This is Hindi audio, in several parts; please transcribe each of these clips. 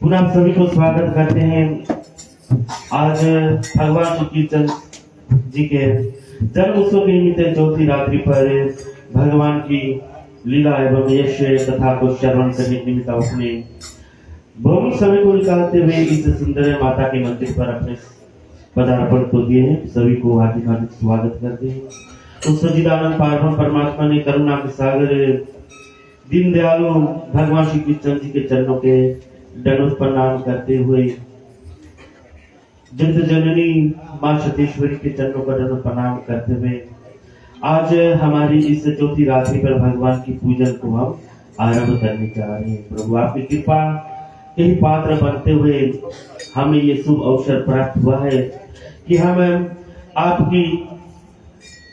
पुनः आप सभी को स्वागत करते हैं। आज भगवान श्री कीर्तन जी के जन्म उत्सव के निमित्त चौथी रात्रि पर भगवान की लीला एवं यश कथा को श्रवण करने के निमित्त अपने बहुमूल्य समय को निकालते हुए इस सुंदर माता के मंदिर पर अपने पदार्पण को दिए हैं। सभी को हार्दिक हार्दिक स्वागत करते हैं। उस सच्चिदानंद पारब्रह्म परमात्मा ने करुणा के सागर दीन दयालु भगवान श्री कृष्ण जी के चरणों के दंडवत प्रणाम करते हुए जगत जननी मां सतेश्वरी के चरणों का दंडवत प्रणाम करते हुए आज हमारी इस चौथी रात्रि पर भगवान की पूजन को हम आरंभ करने जा रहे हैं। प्रभु आपकी कृपा के ही पात्र बनते हुए हमें ये शुभ अवसर प्राप्त हुआ है कि हम आपकी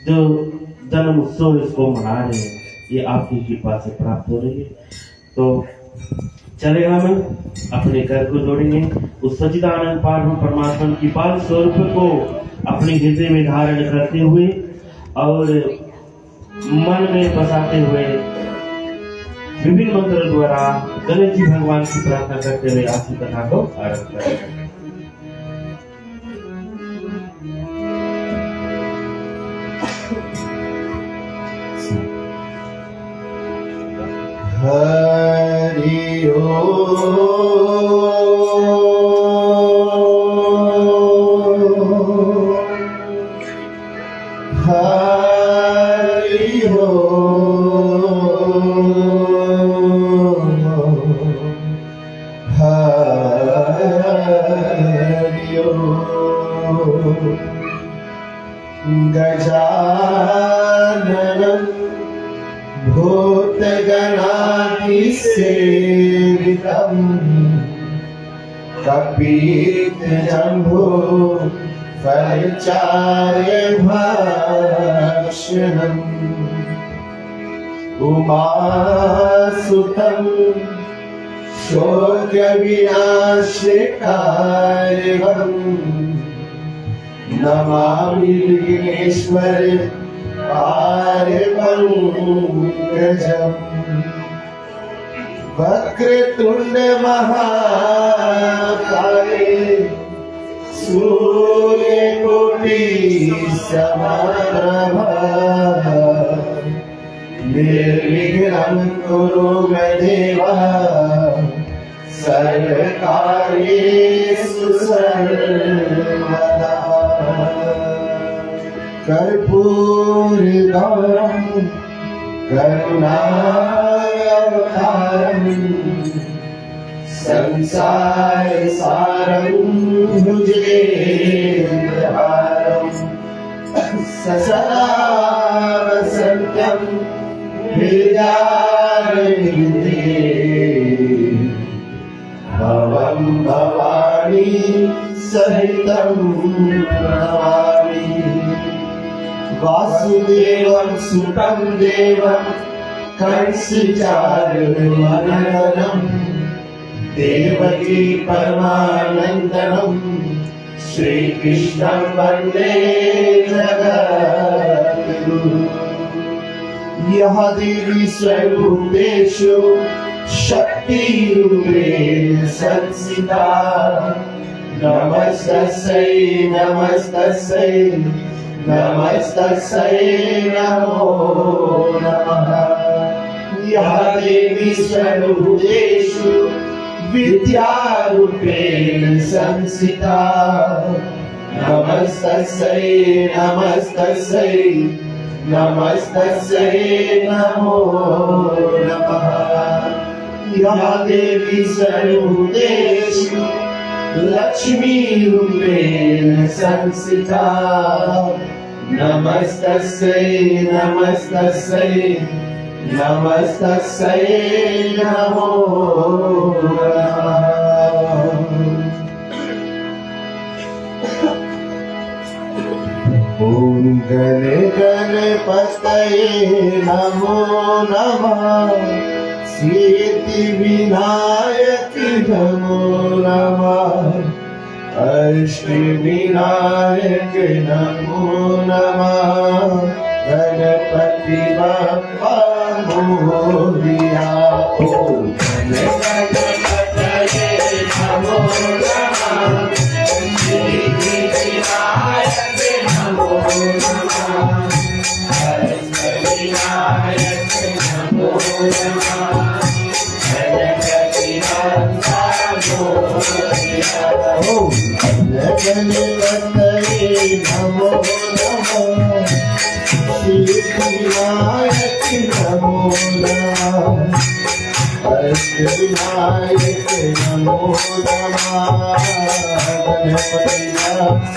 जो जन्म उत्सव इसको मना रहे हैं, ये आपकी कृपा से प्राप्त हो रही है। तो चले हम अपने घर को जोड़ेंगे, उस सच्चिदानंद पारब्रह्म परमात्मा की पाल स्वरूप को अपने हृदय में धारण करते हुए और मन में बसाते हुए विभिन्न मंत्रों द्वारा गणेश जी भगवान की प्रार्थना करते हुए आज की कथा को आरंभ करेंगे। हरि ओम हरि ओम हरि ओम गजाननं भूतगणाधिसेवितं कपितजम्बो फलचार्यभक्षणम् उमासुतं शोकविनाशकारिणम् नमामि विघ्नेश्वर पारपङ्कजम् वक्रतुण्ड महाकाय सूर्यकोटि समप्रभा निर्विघ्नं कुरु मे देव सर्वकार्येषु सर्वदा। कर्पूरगौरं करुणावतारं संसारसारं भुजगेन्द्रहारं सदा वसन्तं हृदयारविन्दे भवं भवानी सहितं नमामि। वासुदेवं सुतं देवं कंसचारुमर्दनं देवकी परमानन्दनं श्रीकृष्णं वन्दे जगद्गुरुं। यः देवी सर्वभूतेषु शक्तिरूपेण संस्थिता नमस्तस्यै नमस्तस्यै नमस्तस्यै नमो नमः। या देवी सर्वभूतेषु विद्यारूपेण संस्थिता नमस्तस्यै नमस्तस्यै नमस्तस्यै नमो नमः। या देवी सर्वभूतेषु लक्ष्मीरूपेण संस्थिता नमस्तस्यै नमस्तस्यै नमस्तस्यै नमो नमः। ॐ गण गणपतये नमो नमः। सिद्धिविनायक नमो नमः। अष्टविनायक नमो नमः। गणपति बप्पा मोरिया। ओम गण गणपतये ओम गणपतये नमो नमः सिद्धिविनायक नमो नमः अष्टविनायक नमो नमः गणपति नमो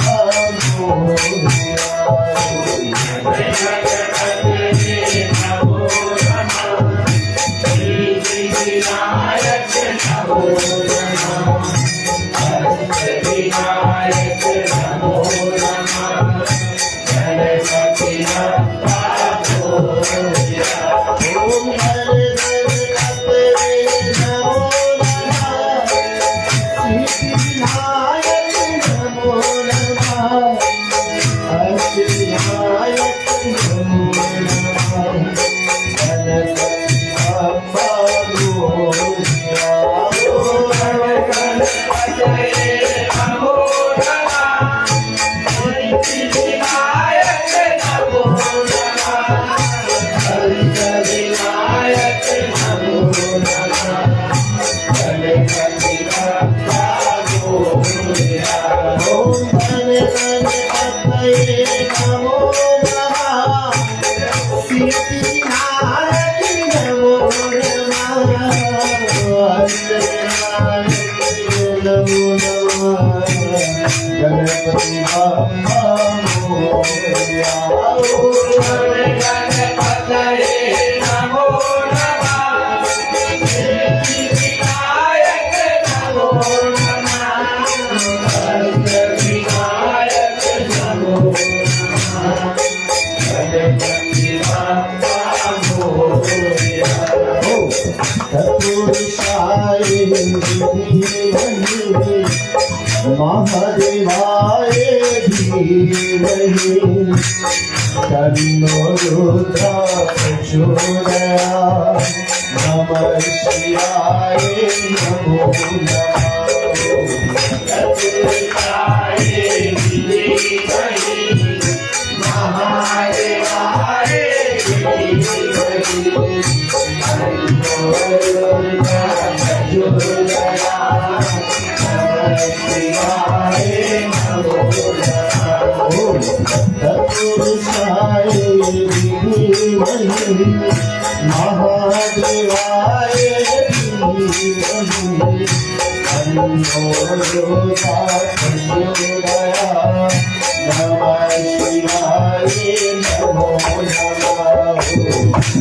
महादेवाय धीमहि तन्नो रुद्र प्रचोदयात् नमः शिवाय नमो नमः महादेवाय धीमहि तन्नो रुद्र प्रचोदयात् तत्पुरुषाय धीमहि महादेवाय धीमहि तन्नो रुद्र प्रचोदयात् नमः शिवाय नमो नमः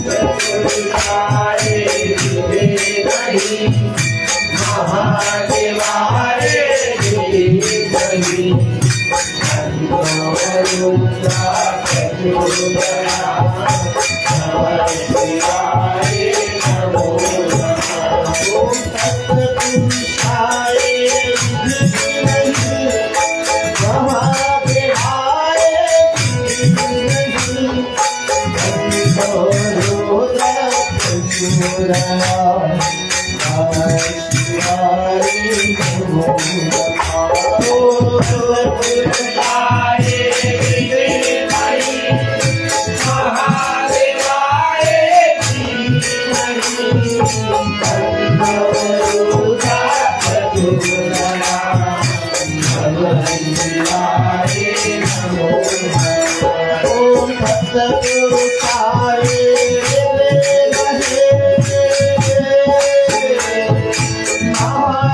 तत्पुरुषाय धीमहि महादेवाय धीमहि तन्नो रुद्र प्रचोदयात् नमः शिवाय नमो नमः तत्पुरुषाय धीमहि महादेवाय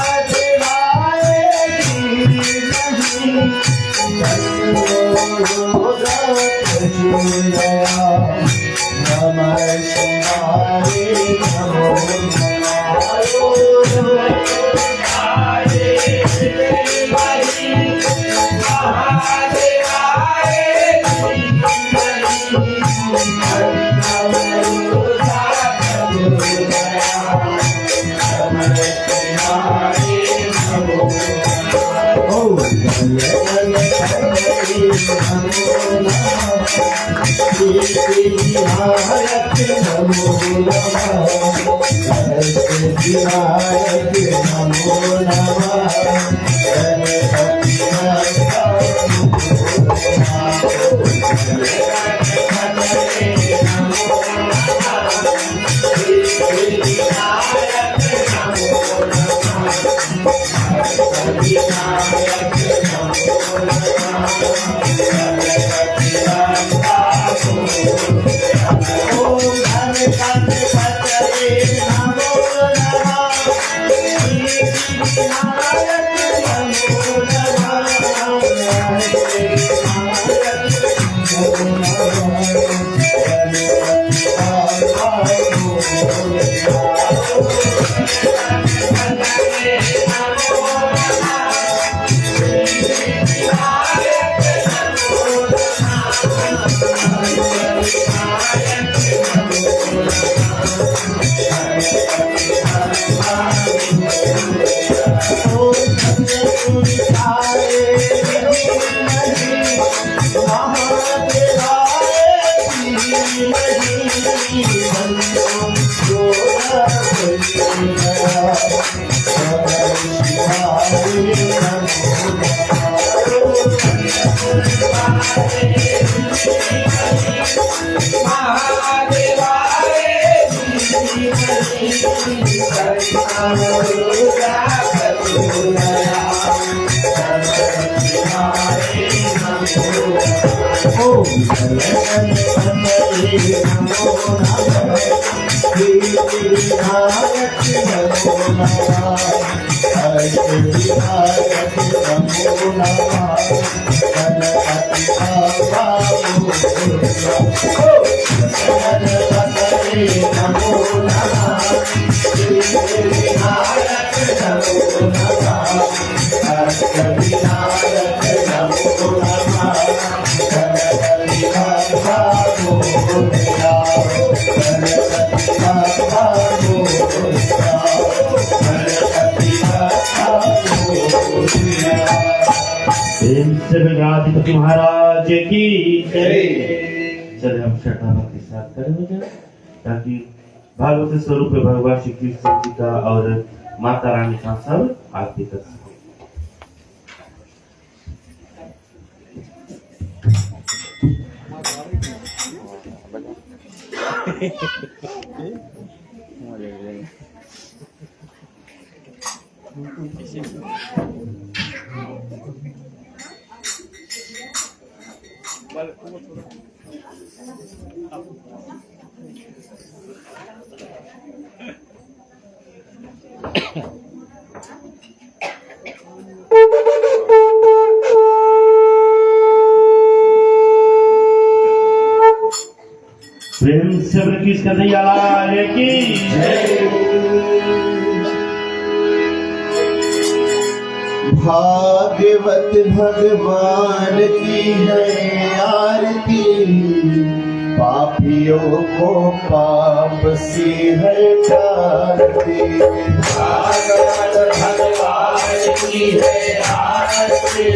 धीमहि तन्नो रुद्र प्रचोदयात् नमः शिवाय नमो गणपति महाराज की जय। चले हम श्रद्धा के साथ खड़े हो जाए ताकि भागवत स्वरूप भगवान श्री कृष्ण जी का और माता रानी का सब आरती कर सके। प्रेम से किस कन्हैया लाल की जय। भागवत भगवान की है आरती, पापियों को पाप से हटाती। भागवत भगवान की है आरती,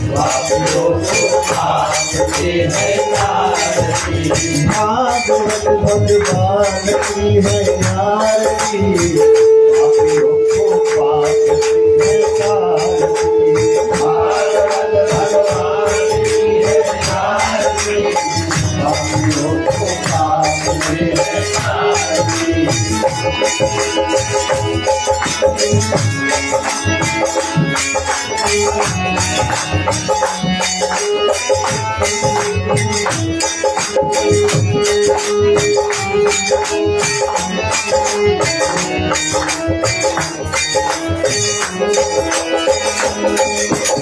पापियों को पाप से हटाती। भागवत भगवान की है आरती, पापियों को पाप से हटाती। भागवत भगवान की है आरती, पापियों को पाप से हटाती।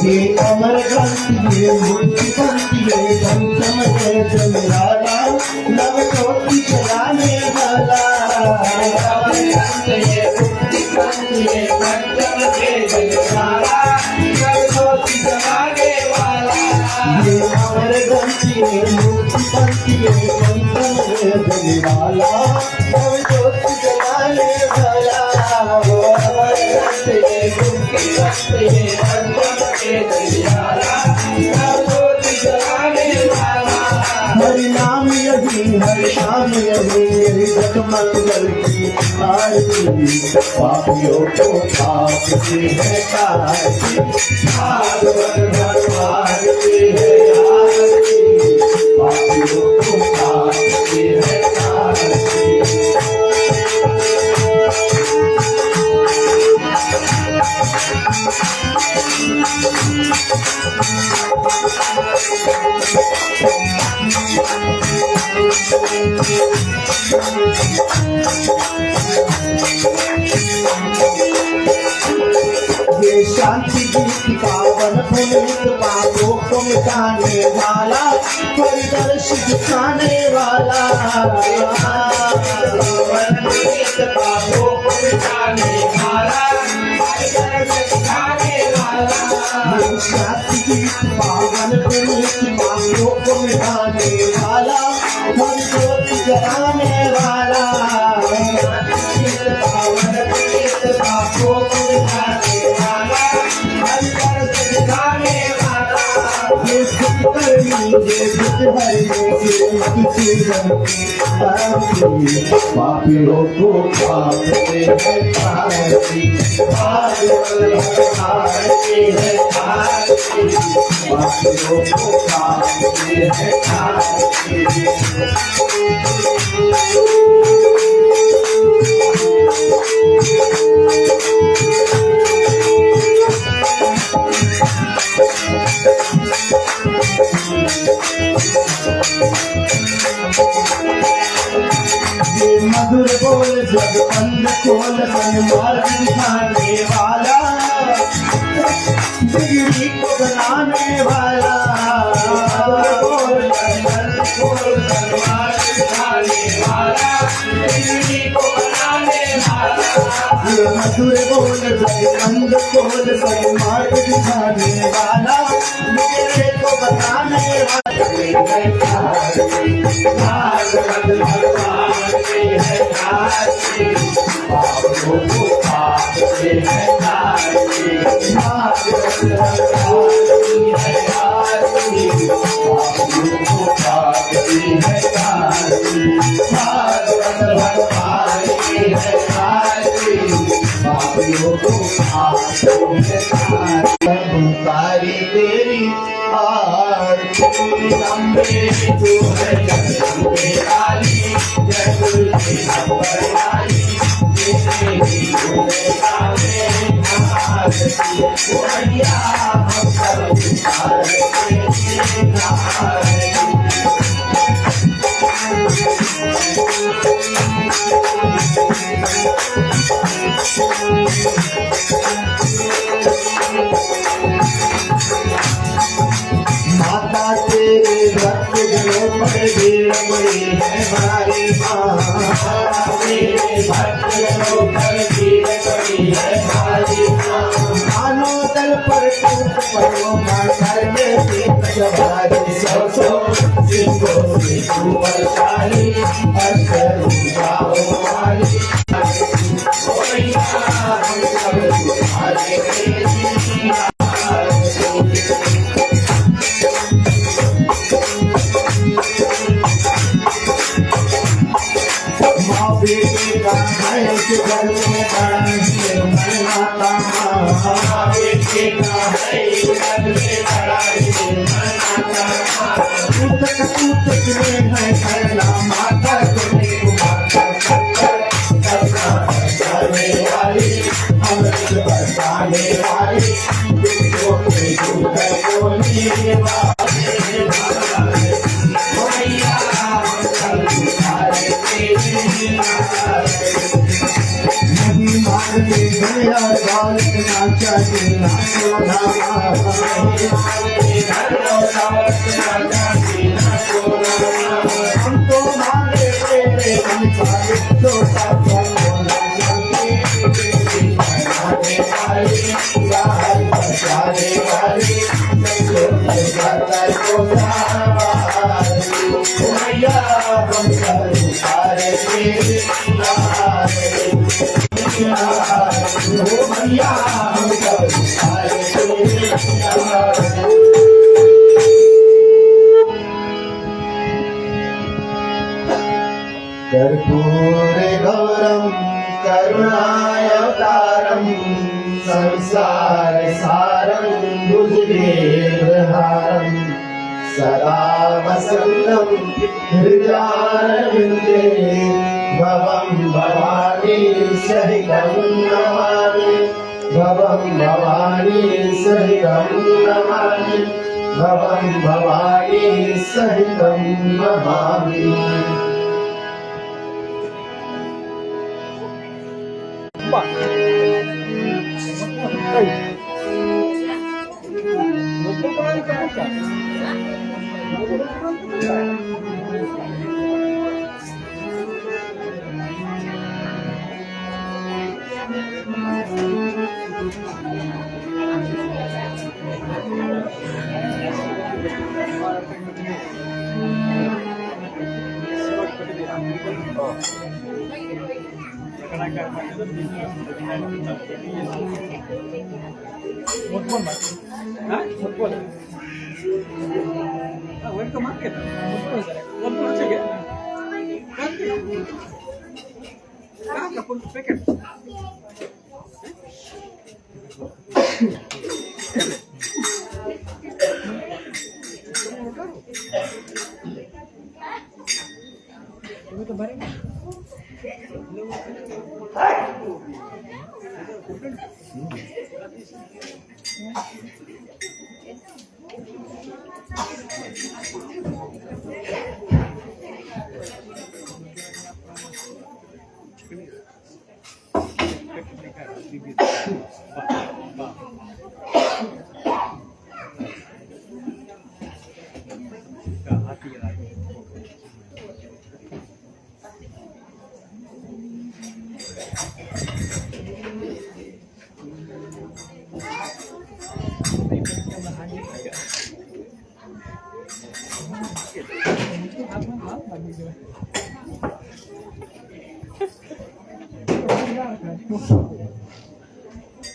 ये अमर ग्रंथि ये मुक्ति पंथी ये पंचम है जमराला, नव ज्योति जलाने वाला। अमर ग्रंथ ये मुक्ति पंथी ये पंचम है जमराला, नव ज्योति जलाने वाला। ये अमर ग्रंथि ये मुक्ति पंथी ये पंचम है जमराला, नव ज्योति जलाने वाला। वो अमर ग्रंथ ये मुक्ति पंथी ये पंचम हरि नाम यही हरि नाम यही जग मंगल की आरती, पापियों को पाप से हटाती। भागवत भगवान की है आरती, पापियों को पाप से हटाती। ये शांति गीत पावन पुनीत पापों को मिटाने वाला परिदर्श दिखाने वाला पावन पुनीत पापों को मिटाने वाला परिदर्श दिखाने वाला ये शांति गीत पावन पुनीत पापों को मिटाने वाला परिदर्श जगाने वाला पावन पुनीत पापों को मिटाने वाला परिदर्श दिखाने वाला ये करनी ये पापियों को पापते हैं पापी पापियों को पापते हैं मधुर बोल जब अंध खोल मार्ग दिखाने वाला बिगड़ी को बनाने वाला मधुर बोल जब अंध खोल मार्ग दिखाने वाला बिगड़ी को बनाने वाला मधुर बोल जब अंध खोल मार्ग दिखाने वाला बिगड़ी को बनाने वाला पुकारी तेरी आरती अम्बे तू है जगदम्बे काली जय दुर्गे अम्बर काली तेरी सामने आरती मैया हम सब आरती माता तेरे भक्त जनों पर भीड़ पड़ी है हमारी माँ तेरे भक्त जनों पर भीड़ पड़ी है हमारी माँ मानो दल पर टूट पड़ो माँ करने से जवारी सो सिंगों से ऊपर शाली अक्षर जाओ वाली हम सब तुम्हारे बेटे का है कि घर में बड़ा है मैं माता माँ बेटे का है घर में बड़ा है मैं माता माँ टूट में है करना माता तुम्हें माता करने वाली अमृत बरसाने वाली दुखों के दुख बोलने वाले मैया नहीं मारते भैया बालक नाचा देना सोना हम तो मांगे तेरे मन का छोटा बोला बचाने वाली मैया हम सब सारे मैया हम सब सारे कर्पूरे गौरम करुणावतारम संसार सारं भुजगेन्द्रहारं सदा वसन्तं हृदयारविन्दे भवं भवानी सहितं नमामि भवं भवानी सहितं नमामि भवं भवानी सहितं नमामि Hey.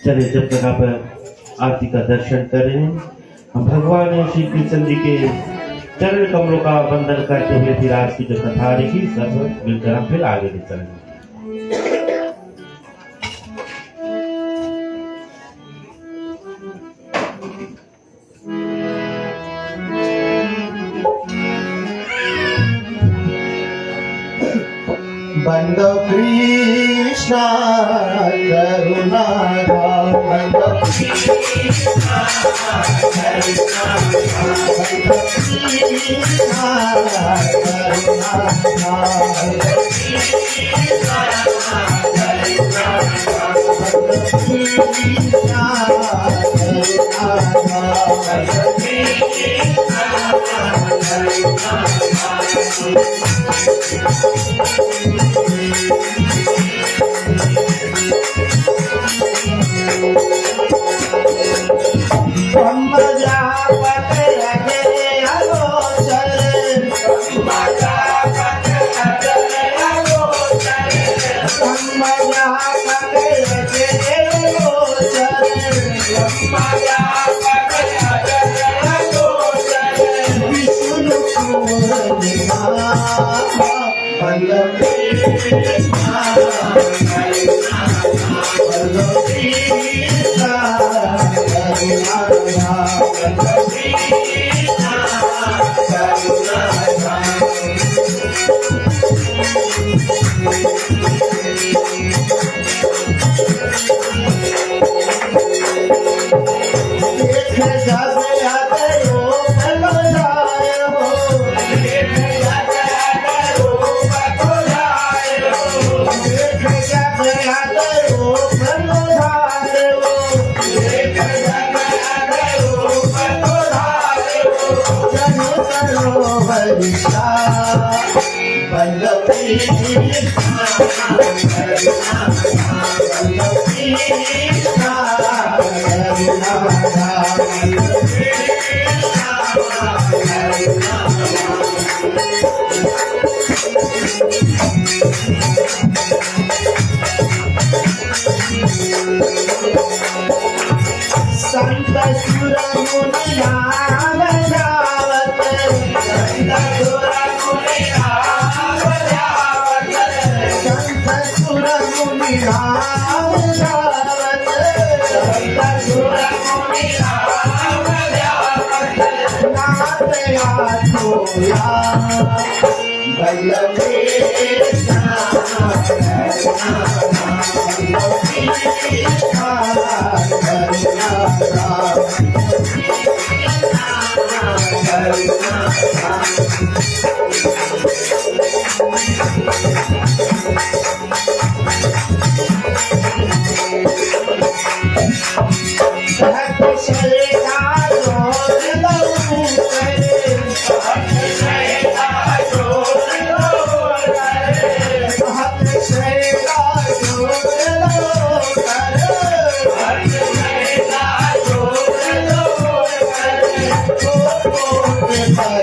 चलिए, जब तक आप आरती का दर्शन कर रहे हैं, हम भगवान श्री कृष्ण जी के चरण कमलों का वंदन करते हुए फिर आज की जो कथा रही सब मिलकर हम फिर आगे चलेंगे। बंदो कृष्णा करुणा बंदो कृष्णा करुणा बंदो कृष्णा करुणा बंदो कृष्णा करुणा बंदो कृष्णा करुणा बंदो कृष्णा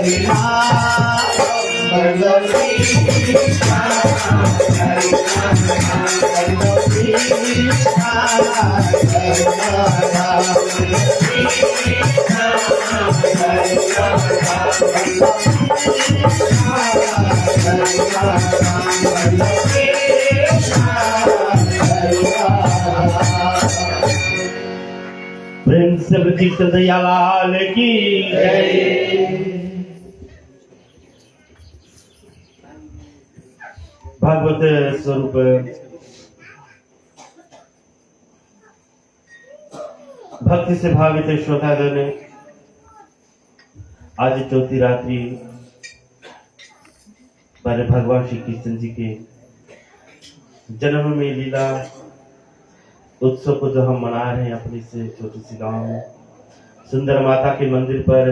हरि नाम बोलो कृष्णा हरि नाम बोलो कृष्णा हरि नाम कृष्णा हरि नाम बोलो कृष्णा हरि नाम बोलो कृष्णा हरि नाम। प्रेम से वृद्धि कन्हैया लाल की जय। भागवत स्वरूप भक्ति से भावित श्रोतागण, आज चौथी रात्रि पर भगवान श्री कृष्ण जी के जन्म में लीला उत्सव को जो हम मना रहे हैं अपनी से छोटी सी गांव में सुंदर माता के मंदिर पर,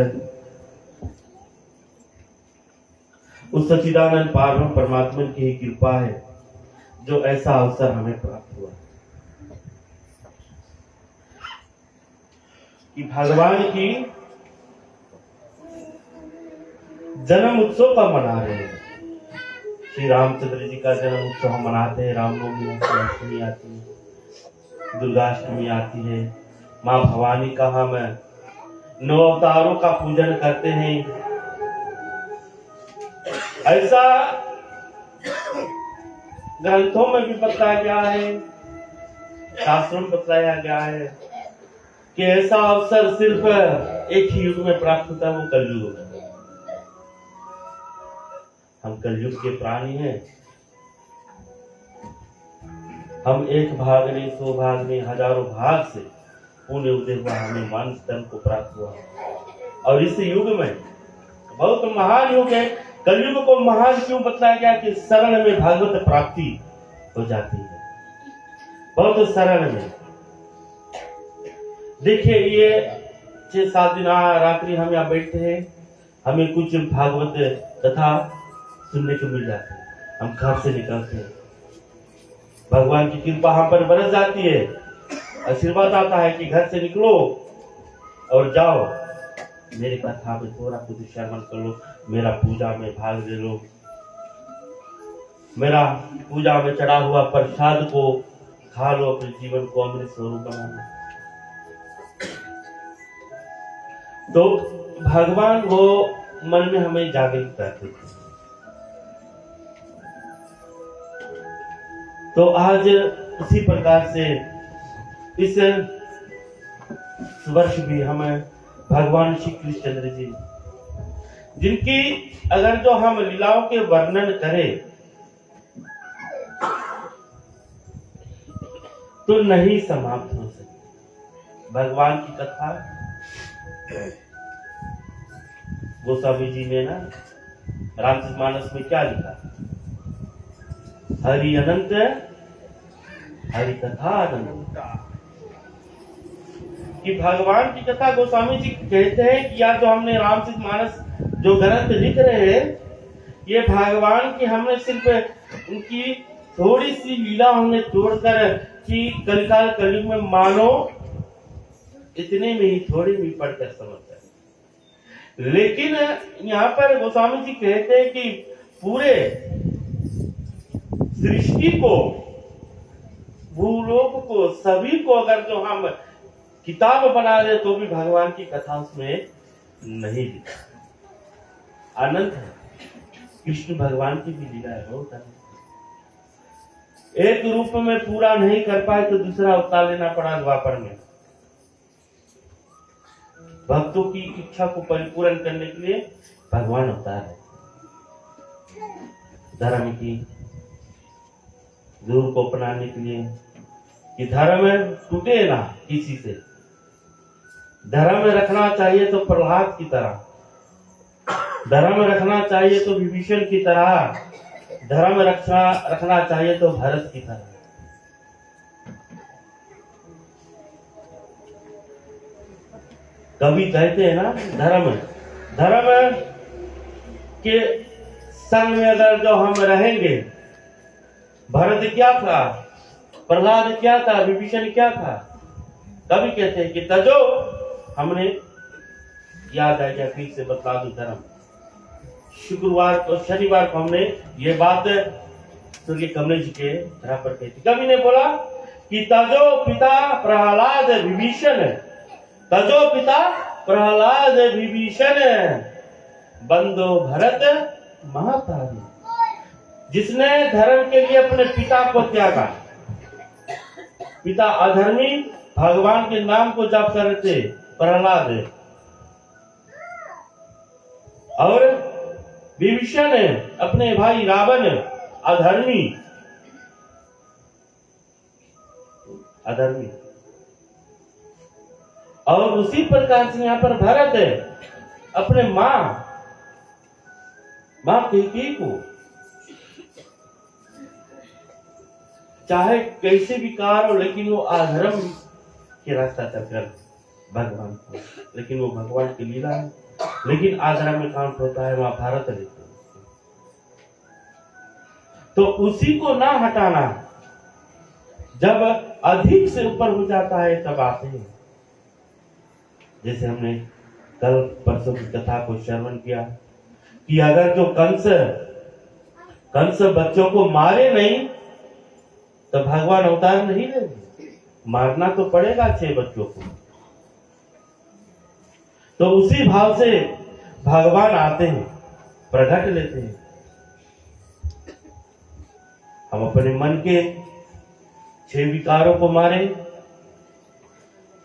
उस सच्चिदानंद पारब्रह्म परमात्मा की ही कृपा है जो ऐसा अवसर हमें प्राप्त हुआ कि भगवान की जन्म उत्सव का मना रहे हैं। श्री रामचंद्र जी का जन्म उत्सव हम मनाते हैं। रामनवमी आती है, अष्टमी आती है, दुर्गाष्टमी आती है, माँ भवानी का हम 9 अवतारों का पूजन करते हैं। ऐसा ग्रंथों में भी बताया गया है, शास्त्रों में बताया गया है कि ऐसा अवसर सिर्फ एक ही युग में प्राप्त होता है, वो कलयुग में। हम कलयुग के प्राणी हैं। हम एक भाग नहीं, 100 भाग नहीं, हजारों भाग से पुण्य उदय हुआ हमें मानस धर्म को प्राप्त हुआ। और इस युग में बहुत महान युग है। कलयुग को महान क्यों बताया गया कि शरण में भागवत प्राप्ति हो जाती है, बहुत शरण में। देखिए ये 6-7 दिन रात्रि हम यहाँ बैठते हैं, हमें कुछ भागवत कथा सुनने को मिल जाती है। हम घर से निकलते हैं, भगवान की कृपा हम पर बरस जाती है, आशीर्वाद आता है कि घर से निकलो और जाओ, मेरे कथा में थोड़ा कुछ श्रवण कर लो, मेरा पूजा में भाग ले लो, मेरा पूजा में चढ़ा हुआ प्रसाद को खा लो, अपने जीवन को अमृत स्वरूप बना लो। तो भगवान वो मन में हमें जागृत करते थे। तो आज उसी प्रकार से इस वर्ष भी हमें भगवान श्री कृष्णचंद्र जी, जिनकी अगर जो हम लीलाओं के वर्णन करें तो नहीं समाप्त हो सकती। भगवान की कथा गोस्वामी जी ने ना रामचरितमानस में क्या लिखा, हरि अनंत हरि कथा अनंत, कि भगवान की कथा गोस्वामी जी कहते हैं कि यार जो हमने रामचरितमानस जो ग्रंथ लिख रहे हैं, ये भगवान की हमने सिर्फ उनकी थोड़ी सी लीला हमने तोड़कर कि कलिकाल कलयुग में मानो इतने में ही थोड़ी भी पढ़कर समझ जाए। लेकिन यहाँ पर गोस्वामी जी कहते हैं कि पूरे सृष्टि को, भूलोक को, सभी को अगर जो हम किताब बना दे तो भी भगवान की कथा उसमें नहीं लिखा। आनंद है, कृष्ण भगवान की भी लीला है बहुत। एक रूप में पूरा नहीं कर पाए तो दूसरा अवतार लेना पड़ा द्वापर में, भक्तों की इच्छा को परिपूर्ण करने के लिए भगवान अवतार है। धर्म की दूर को अपनाने के लिए कि धर्म टूटे ना किसी से, धर्म रखना चाहिए तो प्रहलाद की तरह, धर्म रखना चाहिए तो विभीषण की तरह, धर्म रखना चाहिए तो भरत की तरह। कवि कहते हैं ना, धर्म के संग में अगर जो हम रहेंगे, भरत क्या था, प्रहलाद क्या था, विभीषण क्या था, कवि कहते हैं कि तजो, हमने याद आ गया, फिर से बतला दो धर्म। शुक्रवार को शनिवार को हमने ये बात स्वर्गीय कमलेश जी के तरह पर कही थी। कवि ने बोला कि तजो पिता प्रहलाद विभीषण, तजो पिता प्रहलाद विभीषण, बंदो भरत महातारी। जिसने धर्म के लिए अपने पिता को त्यागा, पिता अधर्मी भगवान के नाम को जाप कर रहे थे प्रहलाद, और विभीषण अपने भाई रावण अधर्मी, अधर्मी। और उसी प्रकार से यहाँ पर भरत है अपने मां कैकेयी को चाहे कैसे भी कार हो, लेकिन वो अधर्म के रास्ता चलकर भगवान को, लेकिन वो भगवान की लीला है। लेकिन अधर्म में काउंट होता है महाभारत लेते, तो उसी को ना हटाना, जब अधिक से ऊपर हो जाता है तब आते हैं। जैसे हमने कल परसों की कथा को श्रवण किया कि अगर जो कंस बच्चों को मारे नहीं तो भगवान अवतार नहीं लेंगे, मारना तो पड़ेगा 6 बच्चों को। तो उसी भाव से भगवान आते हैं, प्रकट लेते हैं। हम अपने मन के 6 विकारों को मारे।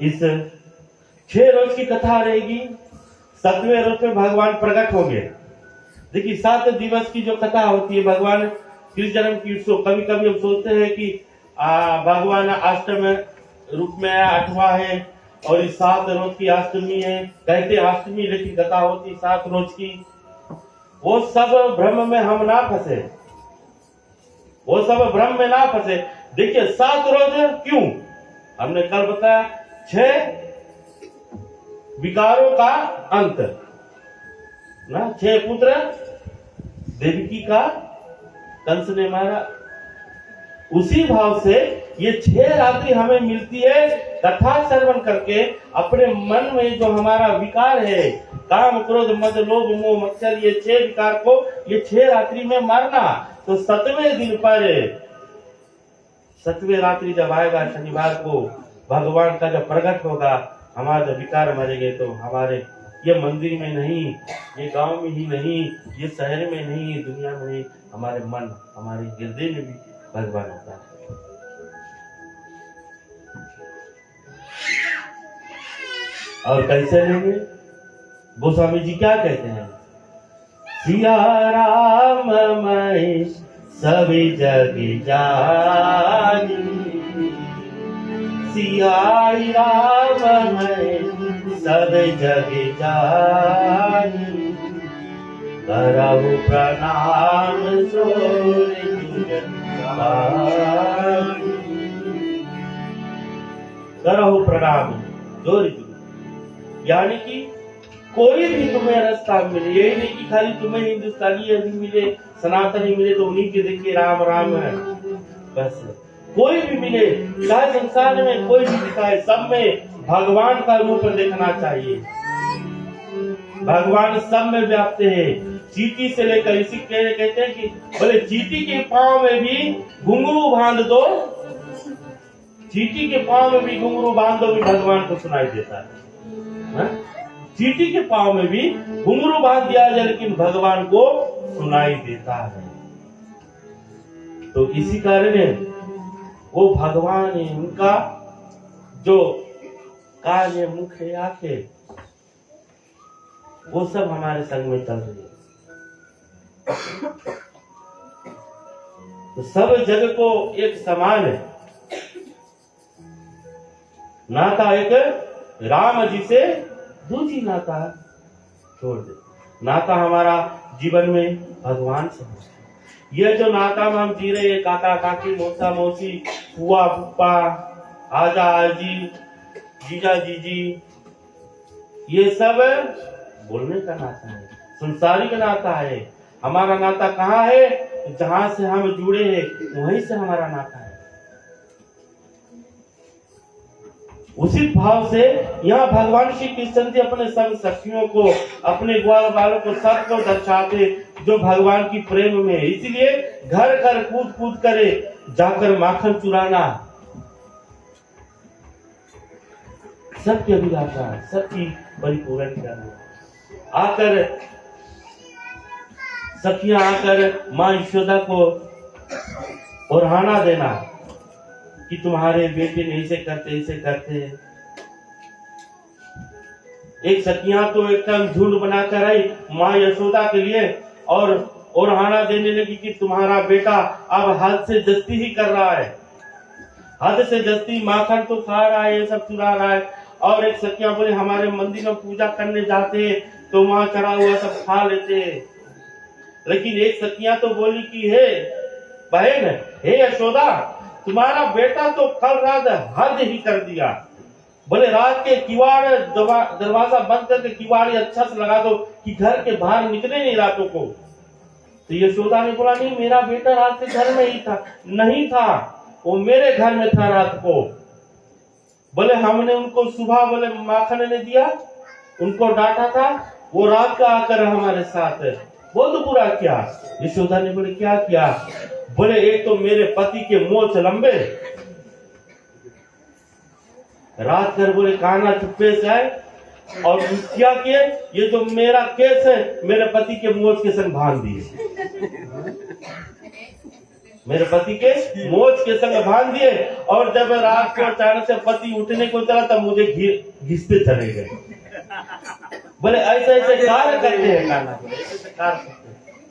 इस 6 रोज की कथा रहेगी, 7वें रोज में भगवान प्रकट हो गए। देखिए 7 दिवस की जो कथा होती है भगवान कृष्ण जन्म की, कभी कभी हम सोचते हैं कि भगवान अष्टम रूप में 8वां है और इस 7 रोज की अष्टमी है, कहते अष्टमी, लेकिन कथा होती 7 रोज की। वो सब भ्रम में हम ना फंसे, वो सब भ्रम में ना फंसे। देखिए 7 रोज क्यों, हमने कल बताया 6 विकारों का अंत ना, 6 पुत्र देवकी का कंस ने मारा। उसी भाव से ये 6 रात्रि हमें मिलती है कथा श्रवण करके। अपने मन में जो हमारा विकार है, काम क्रोध मद लोभ मोह मत्सर, ये 6 विकार को ये 6 रात्रि में मारना। तो 7वें दिन पर, 7वें रात्रि जब आएगा शनिवार को, भगवान का जब प्रकट होगा, हमारे जब विकार मरेंगे तो हमारे ये मंदिर में नहीं, ये गांव में ही नहीं, ये शहर में नहीं, दुनिया में नहीं, हमारे मन, हमारे हृदय में भी भगवान होता है। और कैसे लेंगे? गोस्वामी जी क्या कहते हैं? सिया राम मैं सभी जग जानी, सिया राम मैं सब जग जानी, करहु प्रणाम सोई करहु प्रणाम जोर। यानी कि कोई भी तुम्हें रास्ता मिले, यही नहीं कि खाली तुम्हें हिंदुस्तानी यदि मिले, सनातनी मिले तो उन्हीं के देखिए राम राम है, बस कोई भी मिले, चाहे संसार में कोई भी दिखाए, सब में भगवान का रूप देखना चाहिए। भगवान सब में व्याप्त है, चींटी से लेकर, इसी कहते हैं कि बोले चींटी के पांव में भी घुंघरू बांध दो, चींटी के पांव में भी घुंघरू बांध दो भी भगवान को सुनाई देता है। चींटी के पांव में भी घुंघरू बांध दिया जाए लेकिन भगवान को सुनाई देता है। तो इसी कारण वो भगवान है, उनका जो कान है, मुख है, आंखें, वो सब हमारे संग में चल रही है। तो सब जग को एक समान है, नाता एक राम जी से दूजी नाता छोड़ दे। नाता हमारा जीवन में भगवान से है। ये जो नाता में हम जी रहे हैं, काका काकी, मौसा मौसी, फुआ फूफा, आजा आजी, जीजा जीजी, ये सब बोलने का नाता है, संसारिक नाता है। हमारा नाता कहाँ है? जहां से हम जुड़े हैं वहीं से हमारा नाता है। उसी भाव से यहाँ भगवान श्री कृष्ण जी अपने सब सखियों को, अपने ग्वाल बालों को, सबको दर्शाते जो भगवान की प्रेम में है। इसलिए घर घर कूद कूद करे जाकर माखन चुराना सबकी अभिलाषा, सबकी परिपूर्ण करना। आकर सखियां आकर माँ यशोदा को ओढ़ाना देना कि तुम्हारे बेटे ने ऐसे करते। एक सखियां तो एकदम झुंड बनाकर आई माँ यशोदा के लिए और ओढ़ाना देने लगी कि तुम्हारा बेटा अब हद से जस्ती ही कर रहा है, हद से जस्ती माखन तो खा रहा है, ये सब चुरा रहा है। और एक सखियां बोले हमारे मंदिर में पूजा करने जाते तो वहां चढ़ा हुआ सब खा लेते। लेकिन एक सखियां तो बोली कि हे बहन, हे यशोदा, तुम्हारा बेटा तो कल रात हद ही कर दिया। बोले रात के किवाड़ दरवाजा बंद करके किवाड़ी अच्छा से लगा दो कि घर के बाहर निकले नहीं रातों को। तो यशोदा ने बोला नहीं, मेरा बेटा रात के घर में ही था। नहीं था, वो मेरे घर में था रात को। बोले हमने उनको सुबह बोले माखन ने दिया, उनको डांटा था, वो रात का आकर हमारे साथ है, बहुत बुरा किया। यशोदा ने बोले क्या किया? बोले एक तो मेरे पति के मोछ लंबे, रात भर बोले कान्हा चुप्पे से आए और क्या किए, ये जो मेरा केस है मेरे पति के मोछ के संग बांध दिए, मेरे पति के मोछ के संग बांध दिए। और जब रात को अचानक से पति उठने को चला तब मुझे घिसते चले गए। बोले ऐसे ऐसे कार्य करते हैं कान्हा,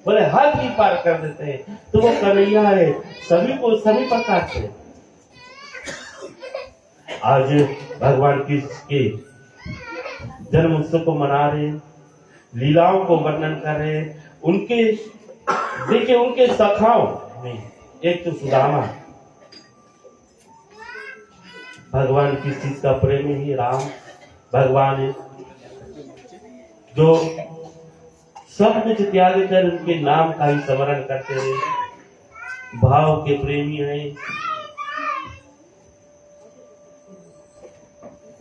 बोले हद ही पार कर देते हैं। तो वो कन्हैया है सभी को सभी प्रकार से। आज भगवान कृष्ण के जन्म उत्सव को मना रहे, लीलाओं को वर्णन कर रहे। उनके देखिए उनके सखाओं में एक तो सुदामा, भगवान किस चीज का प्रेमी ही राम भगवान है, जो सब कुछ त्याग कर उनके नाम का ही स्मरण करते रहे, भाव के प्रेमी हैं।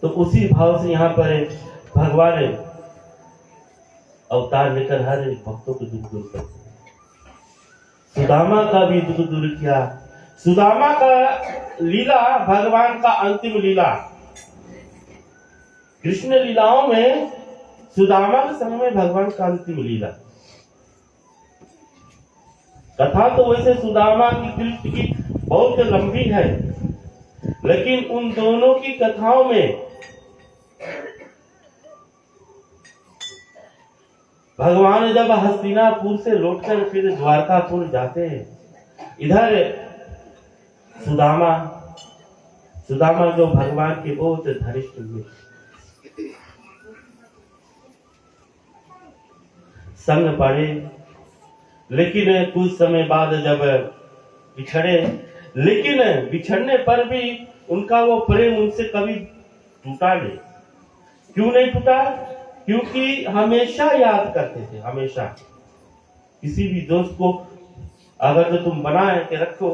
तो उसी भाव से यहाँ पर भगवान अवतार लेकर हर भक्तों को दुख दूर करते हैं। सुदामा का भी दुख दूर किया। सुदामा का लीला भगवान का अंतिम लीला। कृष्ण लीलाओं में सुदामा के समय में भगवान का अंतिम लीला। कथा तो वैसे सुदामा की कृष्ण की बहुत लंबी है, लेकिन उन दोनों की कथाओं में भगवान जब हस्तिनापुर से लौटकर फिर द्वारकापुर जाते हैं, इधर सुदामा जो भगवान के बहुत धनिष्ठ हुए, संग पड़े, लेकिन कुछ समय बाद जब बिछड़े, लेकिन बिछड़ने पर भी उनका वो प्रेम उनसे कभी टूटा नहीं। क्यों नहीं टूटा? क्योंकि हमेशा याद करते थे। हमेशा किसी भी दोस्त को अगर तो तुम बना के रखो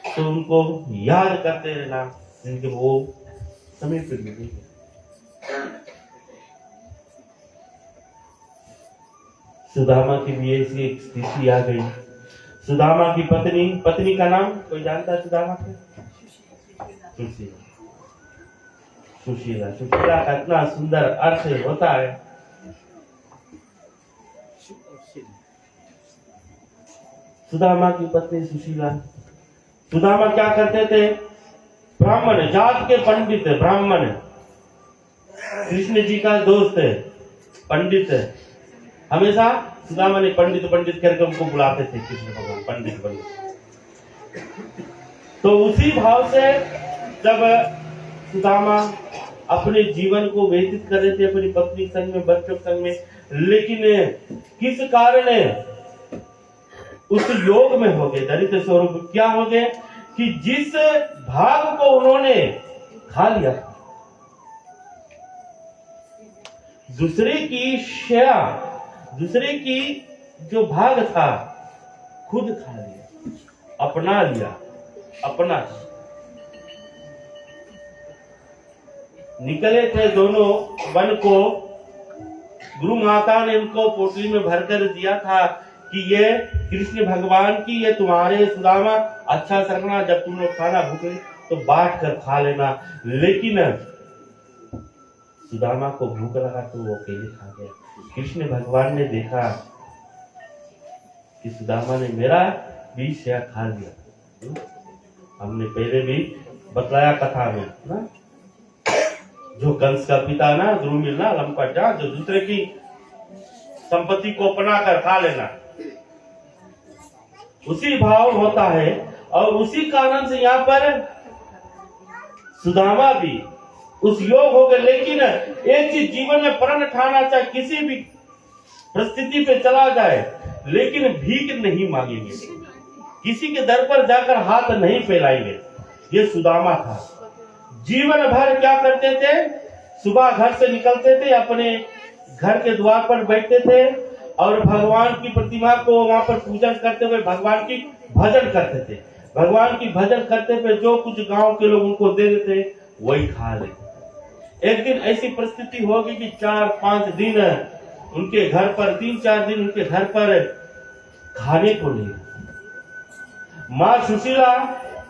तो उनको याद करते रहना, जिनके वो समय पर मिलेंगे। सुदामा की भी ऐसी एक स्थिति आ गई। सुदामा की पत्नी का नाम कोई जानता है? सुदामा के सुशीला। सुशीला का इतना सुंदर अर्थ होता है। सुदामा की पत्नी सुशीला। सुदामा क्या करते थे? ब्राह्मण जात के पंडित है, ब्राह्मण है, कृष्ण जी का दोस्त है, पंडित है। हमेशा सुदामा ने पंडित करके उनको बुलाते थे, कृष्ण भगवान पंडित। तो उसी भाव से जब सुदामा अपने जीवन को व्यतीत कर रहे थे अपनी पत्नी संग में, बच्चों संग में, लेकिन किस कारण उस योग में हो गए, दरिद्र स्वरूप क्या हो गए कि जिस भाग को उन्होंने खा लिया, दूसरे की शया, दूसरे की जो भाग था खुद खा लिया, अपना लिया, अपना। निकले थे दोनों वन को, गुरु माता ने उनको पोटली में भरकर दिया था कि ये कृष्ण भगवान की, ये तुम्हारे सुदामा, अच्छा सरना, जब तुम लोग खाना भूखे तो बांट कर खा लेना। लेकिन सुदामा को भूख लगा तो वो अकेले खा गया। कृष्ण भगवान ने देखा कि सुदामा ने मेरा बीज शेयर खा लिया। हमने पहले भी बतलाया कथा में ना, जो कंस का पिता ना, द्रुमिल ना, लंपट ना, जो दूसरे की संपत्ति को अपना कर खा लेना, उसी भाव होता है। और उसी कारण से यहाँ पर सुदामा भी उस योग हो गए। लेकिन एक चीज जीवन में प्रण ठाना, चाहे किसी भी परिस्थिति पे चला जाए, लेकिन भीख नहीं मांगेंगे, किसी के दर पर जाकर हाथ नहीं फैलाएंगे। ये सुदामा था। जीवन भर क्या करते थे, सुबह घर से निकलते थे, अपने घर के द्वार पर बैठते थे और भगवान की प्रतिमा को वहां पर पूजन करते हुए भगवान की भजन करते थे। भगवान की भजन करते हुए जो कुछ गांव के लोग उनको दे देते वही खा लेते। एक दिन ऐसी परिस्थिति होगी कि 4-5 दिन उनके घर पर, 3-4 दिन उनके घर पर खाने को नहीं। माँ सुशीला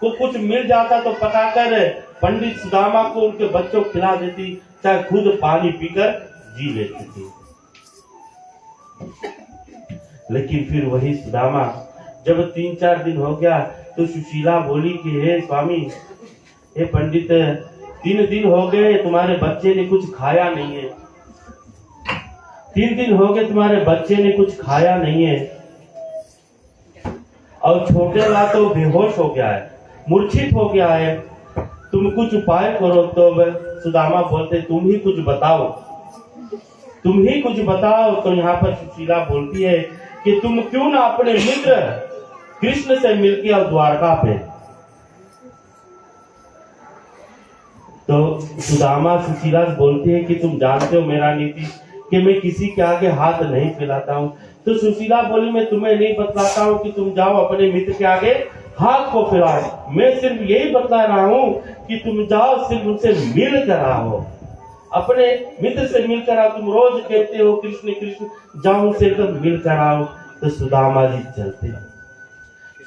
को कुछ मिल जाता तो पकाकर पंडित सुदामा को, उनके बच्चों को खिला देती, चाहे खुद पानी पीकर जी लेती थी। लेकिन फिर वही सुदामा, जब 3-4 दिन हो गया तो सुशीला बोली कि हे स्वामी, हे पंडित, 3 दिन हो गए तुम्हारे बच्चे ने कुछ खाया नहीं है, 3 दिन हो गए तुम्हारे बच्चे ने कुछ खाया नहीं है, और छोटे वाला तो बेहोश हो गया है, मूर्छित हो गया है, तुम कुछ उपाय करो। तो सुदामा बोलते तुम ही कुछ बताओ, तुम ही कुछ बताओ। तो यहाँ पर सुशीला बोलती है कि तुम क्यों ना अपने मित्र कृष्ण से मिलके आओ द्वारका पे। तो सुदामा सुशीला बोलती है कि तुम जानते हो मेरा नीति कि मैं किसी के आगे हाथ नहीं फैलाता हूँ। तो सुशीला बोली मैं तुम्हें नहीं बतलाता हूँ कि तुम जाओ अपने मित्र के आगे हाथ को फैलाओ, मैं सिर्फ यही बतला रहा हूँ कि तुम जाओ, सिर्फ उनसे मिल कर आओ, अपने मित्र से मिलकर आओ। तुम रोज कहते हो कृष्ण कृष्ण, जाओ उनसे तो मिलकर आओ। तो सुदामा जी चलते हैं,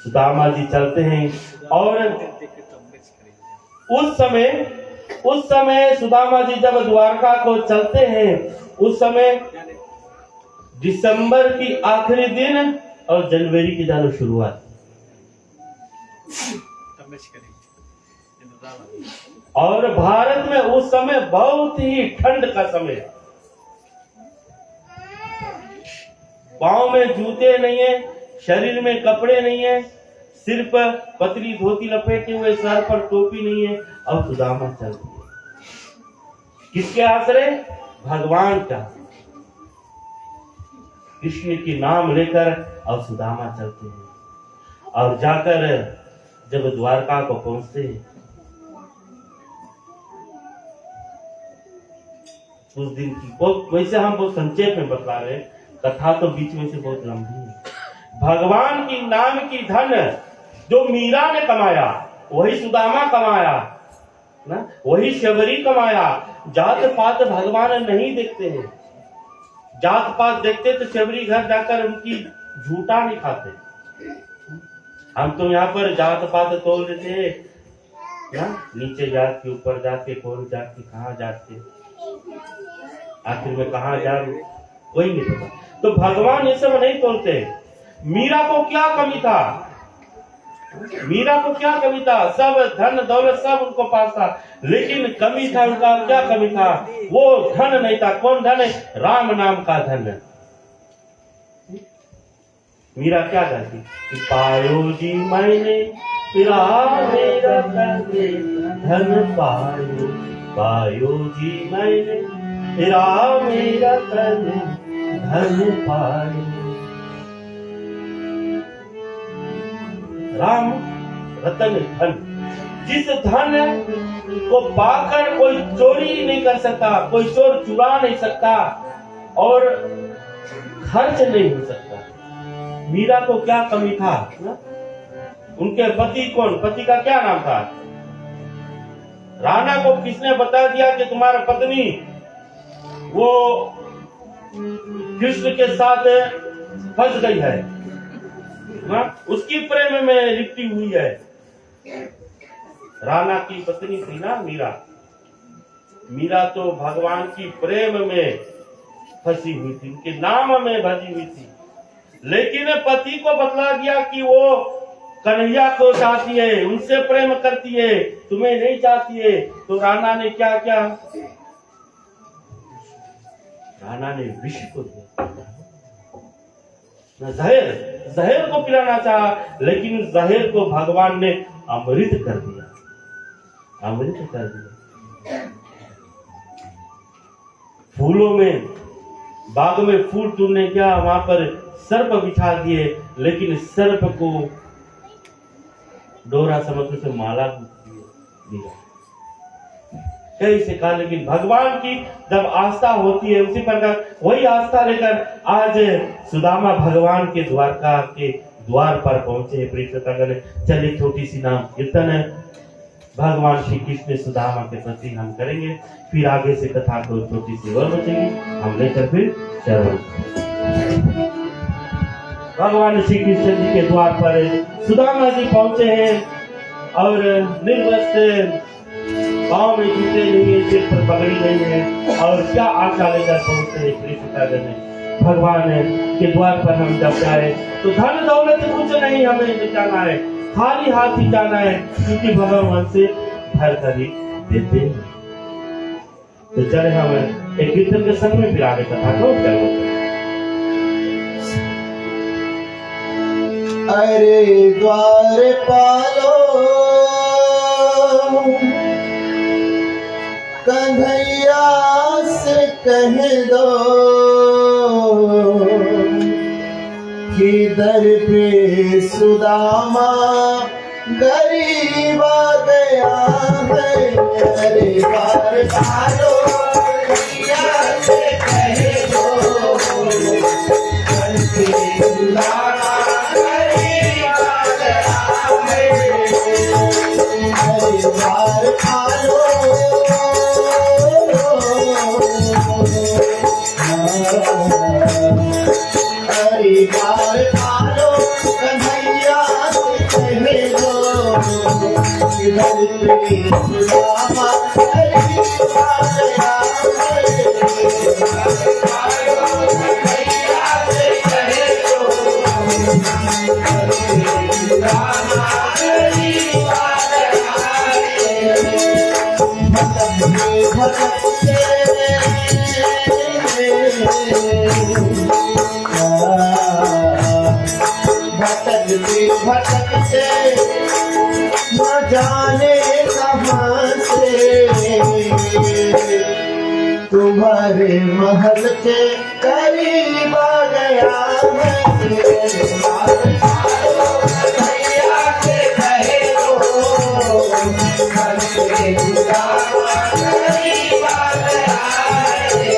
सुदामा जी चलते हैं। और उस समय सुदामा जी जब द्वारका को चलते हैं, उस समय दिसंबर की आखिरी दिन और जनवरी की जानो शुरुआत, और भारत में उस समय बहुत ही ठंड का समय, पांव में जूते नहीं है, शरीर में कपड़े नहीं है, सिर पर पतली धोती लपेटे हुए, सर पर टोपी नहीं है, और सुदामा चलती है। किसके आश्रय? भगवान का, कृष्ण की नाम लेकर और सुदामा चलते हैं। और जाकर जब द्वारका को पहुंचते हैं, उस दिन की बहुत, वैसे हम बहुत संक्षेप में बतला रहे, कथा तो बीच में से बहुत लंबी है। भगवान की नाम की धन जो मीरा ने कमाया वही सुदामा कमाया ना, वही शबरी कमाया। जात पात भगवान नहीं देखते हैं, जात पात देखते तो शबरी घर जाकर उनकी झूठा नहीं खाते। हम तो यहाँ पर जात पात तोल देते हैं ना, नीचे जात के ऊपर जात के, कौन जात के कहाँ जात के, आखिर में कहाँ जा कोई नहीं पता। तो भगवान ये सब नहीं तोलते। मीरा को क्या कमी था? मीरा को क्या कमी था? सब धन दौलत सब उनको पास था, लेकिन कमी था उनका, क्या कमी था? वो धन नहीं था। कौन धन है? राम नाम का धन। मीरा क्या कहती कि पायो जी मैंने राम मेरा धन पायो, पायो जी मैंने राम मेरा धन पायो। राम रतन धन, जिस धन को पाकर कोई चोरी नहीं कर सकता, कोई चोर चुरा नहीं सकता और खर्च नहीं हो सकता। मीरा को क्या कमी था ना? उनके पति कौन? पति का क्या नाम था? राणा को किसने बता दिया कि तुम्हारा पत्नी वो कृष्ण के साथ फंस गई है, उसकी प्रेम में लिपटी हुई है। राणा की पत्नी थी ना मीरा, मीरा तो भगवान की प्रेम में फंसी हुई थी, उनके नाम में भजी हुई थी। लेकिन पति को बतला दिया कि वो कन्हैया को चाहती है, उनसे प्रेम करती है, तुम्हें नहीं चाहती है। तो राणा ने क्या किया? राणा ने विष को दिया, जहर को पिलाना चाहा, लेकिन जहर को भगवान ने अमृत कर दिया, अमृत कर दिया। फूलों में, बाग में फूल तोड़ने गया, वहां पर सर्प बिछा दिए, लेकिन सर्प को डोरा समझ से माला दिया। कैसे कहा, लेकिन भगवान की जब आस्था होती है, उसी प्रकार वही आस्था लेकर आज सुदामा भगवान के द्वारका के द्वार पर पहुंचे। प्रिय चलिए छोटी सी नाम कीर्तन है भगवान श्री कृष्ण सुदामा के प्रति हम करेंगे, फिर आगे से कथा को छोटी सी और बचेगी, हम लेकर फिर चलो। भगवान श्री कृष्ण जी के द्वार पर सुदामा जी पहुंचे हैं और निर्वस्त्र, पाँव में जूते नहीं है, सिर पर पगड़ी नहीं है, और क्या आशा लेकर पहुंचते हैं प्रिय भगवान के द्वार पर। हम जब जाए तो धन दौलत कुछ नहीं हमें जाना है, खाली हाथ ही जाना है, क्योंकि भगवान से भर कर ही देते हैं। तो चले हम एक कीर्तन के संग में फिर आगे कथा को चलो। अरे द्वार पालो कन्हैया से कह दो कि दर पे सुदामा गरीब आ गया है। अरे द्वार पालो कन्हैया से कह दो दर पे सुदामा गरीब आ गया है। अरे द्वार पालो द्वार पालो कन्हैया से कह दो दर पे सुदामा गरीब आ गया है। कन्हैया से कह दो दर पे सुदामा गरीब आ गया है। भटकते भटकते न जाने कहाँ से तुम्हारे महल के करीब आ गया है। कन्हैया से कह दो घर पे सुदामा गरीब आ गया है।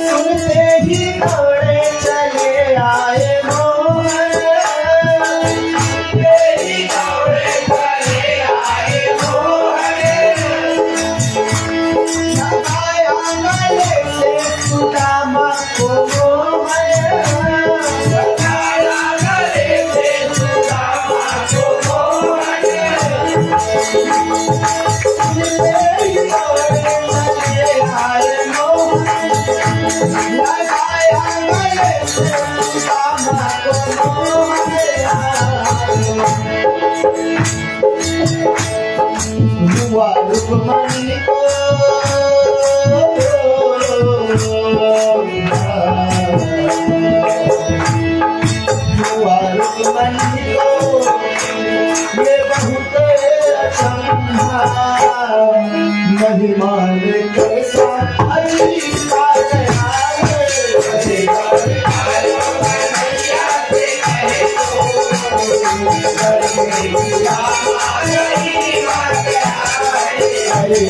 सुनते ही दौड़े चले आए मोहन, तेरी दौड़े चले आए मोहन, लगाया गले से सुदामा को मोहन, लगाया गले से सुदामा को मोहन, सुनते ही दौड़े चले आए मोहन, लगाया गले से सुदामा को मोहन, हुआ रुक्मणी को हुआ रुक्मणी को ये बहुत अचंभा, महिमान के साथ अजीब आ गया है, अरे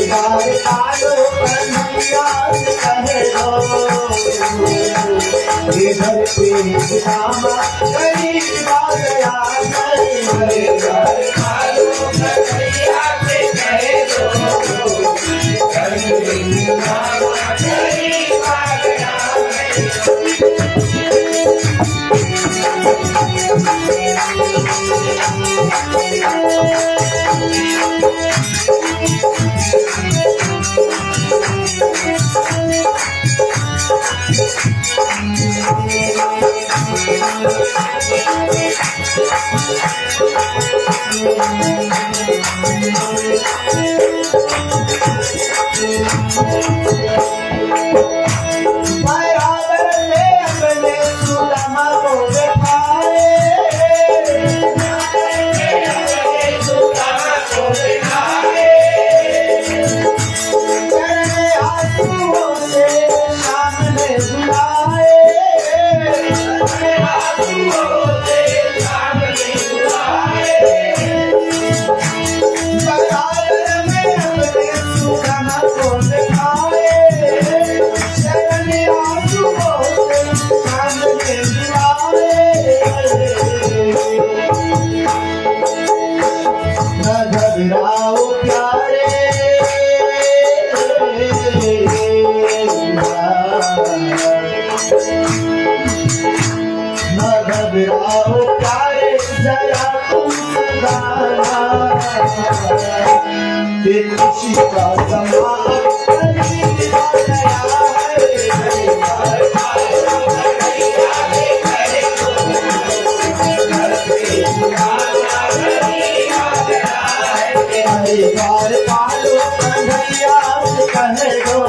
बार आलो कन्हैया से कहे दो, ये घर पे सुदामा गरीब आ गया है, अरे बार आलो कन्हैया से कहे दो, घर पे सुदामा गरीब आ गया बराबर ले अपने सुदामा को बैठाए, सुदामा को बैठाए, चरण आंसुओं से सामने बुलाए, चरण आंसुओं से सामने बुलाए, बराबर में अपने सुदामा को बैठाए, चरण आंसुओं से सामने बुलाए, न घबराओ प्यारे, न घबराओ प्यारे, जरा तुम गाना, कि खुशी का समा करीब आ गया है, अरे बार पालो कन्हैया से कहे दो,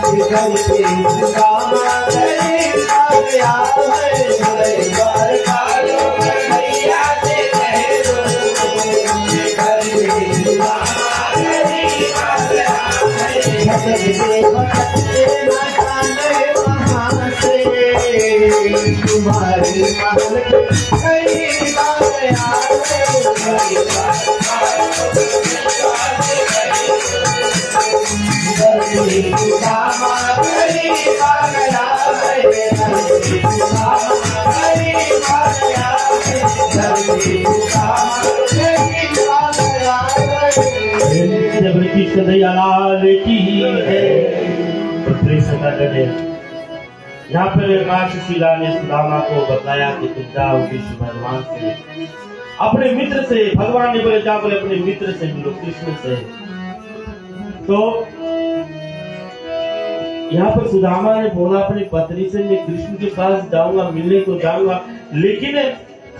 कि घर पे सुदामा गरीब आ गया है, अरे बार पालो कन्हैया से कहे दो, कि घर पे सुदामा गरीब आ गया है, भटकते न जाने वहाँ से, तुम्हारे महल के करीब आ गया है, सुदामा गरीब आ गया है, सुदामा गरीब आ गया है, सुदामा गरीब आ गया है। जब कृष्ण दयालाल की है। यहाँ पर माँ सुशीला ने सुदामा को बताया कि तुम जाओ कृष्ण भगवान से, अपने मित्र से, भगवान ने बोले जाओ, बोले अपने मित्र से मिलो, कृष्ण से। तो यहाँ पर सुदामा ने बोला अपनी पत्नी से, मैं कृष्ण के पास जाऊंगा, मिलने को जाऊंगा, लेकिन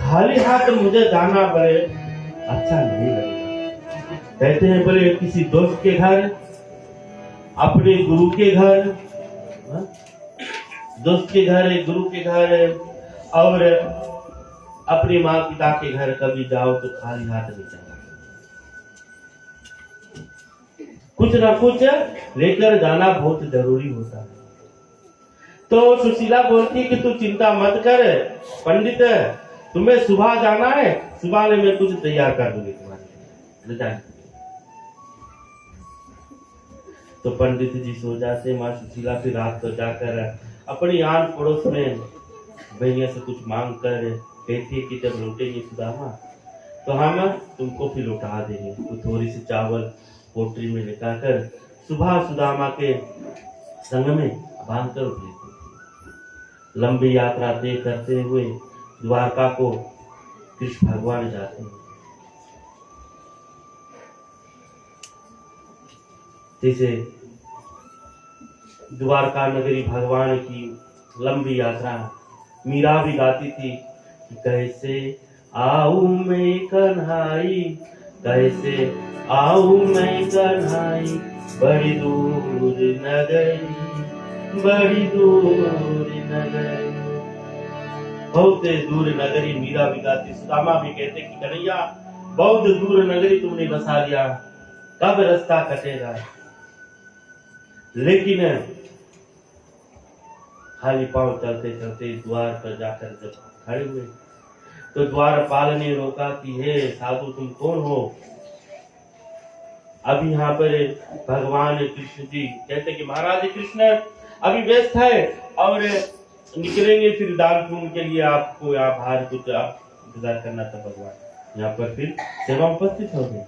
खाली हाथ मुझे जाना बड़े अच्छा नहीं लगेगा। कहते हैं बोले किसी दोस्त के घर, अपने गुरु के घर, दोस्त के घर, गुरु के घर, और अपने माँ पिता के घर कभी जाओ तो खाली हाथ नहीं जाना, कुछ ना कुछ लेकर जाना बहुत जरूरी होता है। तो सुशीला बोलती कि तू चिंता मत कर पंडित, तुम्हें सुबह जाना है, सुबह में मैं कुछ तैयार कर दूंगी तुम्हारे लिए। तो पंडित जी सो जाते। माँ सुशीला फिर रात को जाकर अपनी आन पड़ोस में बहनिया से कुछ मांग कर कहती है कि जब लौटेंगे सुदामा तो हम तुमको फिर लौटा देंगे। तो थोड़ी सी चावल पोटरी में लेकर सुबह सुदामा के संग में बांध कर उठ लेती थी। लंबी यात्रा तय करते हुए द्वारका को कृष्ण भगवान जाते हैं। जैसे द्वारका नगरी भगवान की लंबी यात्रा मीरा भी गाती थी कि कैसे आऊं मैं कन्हाई, कैसे आऊं मैं कन्हाई, बड़ी दूर नगरी, बड़ी दूर नगरी। बहुत दूर नगरी मीरा भी गाती, सुदामा भी कहते कि कन्हैया बहुत दूर नगरी तुमने बसा लिया, कब रास्ता कटेगा। लेकिन खाली पांव चलते चलते द्वार पर जाकर जब खड़े हुए तो द्वारपाल ने रोका कि हे साधु तुम कौन हो। अभी यहाँ पर भगवान कृष्ण जी कहते कि महाराज कृष्ण अभी व्यस्त है और निकलेंगे फिर दान पुण्य के लिए, आपको यहाँ बाहर कुछ आप इंतजार करना था। भगवान यहाँ पर फिर सेवा उपस्थित हो गई।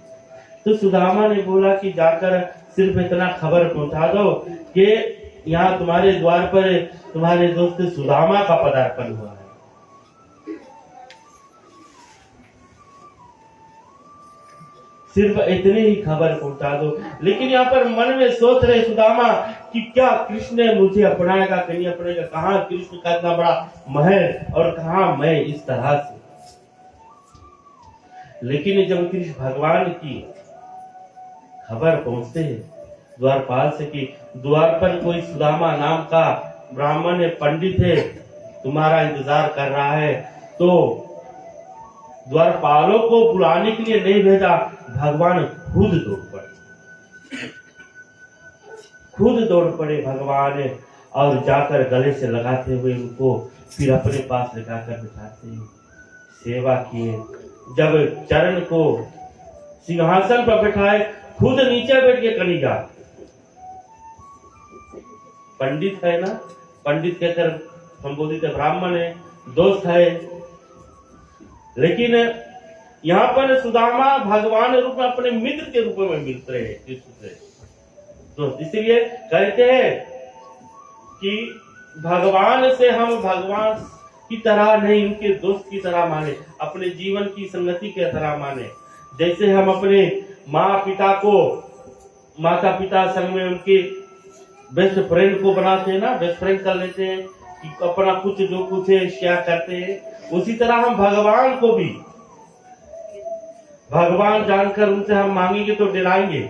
तो सुदामा ने बोला कि जाकर सिर्फ इतना खबर पहुंचा दो कि यहाँ तुम्हारे द्वार पर तुम्हारे दोस्त सुदामा का पदार्पण हुआ है। सिर्फ इतनी ही खबर पहुंचा दो। लेकिन यहाँ पर मन में सोच रहे सुदामा कि क्या कृष्ण मुझे अपनाएगा कि नहीं अपनाएगा, कहाँ कृष्ण का इतना बड़ा महल और कहाँ मैं इस तरह से। लेकिन जब कृष्ण भगवान की खबर पहुंचते हैं द्वारपाल से कि द्वार पर कोई सुदामा नाम का ब्राह्मण पंडित है, तुम्हारा इंतजार कर रहा है, तो द्वारपालों को बुलाने के लिए नहीं भेजा, भगवान खुद दौड़ पड़े, खुद दौड़ पड़े भगवान और जाकर गले से लगाते हुए उनको फिर अपने पास लगाकर बिठाते हैं, सेवा किए। जब चरण को सिंहासन पर बैठाए, खुद नीचे बैठ के कनिका। पंडित है ना, पंडित कहकर संबोधित ब्राह्मण है, दोस्त है। लेकिन यहाँ पर सुदामा भगवान रूप में अपने मित्र के रूप में मिलते हैं कृष्ण से। तो इसलिए कहते हैं कि भगवान से हम भगवान की तरह नहीं, उनके दोस्त की तरह माने, अपने जीवन की संगति की तरह माने। जैसे हम अपने माँ पिता को, माता पिता संग में उनके बेस्ट फ्रेंड को बनाते हैं ना, बेस्ट फ्रेंड कर लेते हैं कि अपना कुछ जो कुछ है शेयर करते हैं, उसी तरह हम भगवान को भी भगवान जानकर उनसे हम मांगेंगे तो डराएंगे।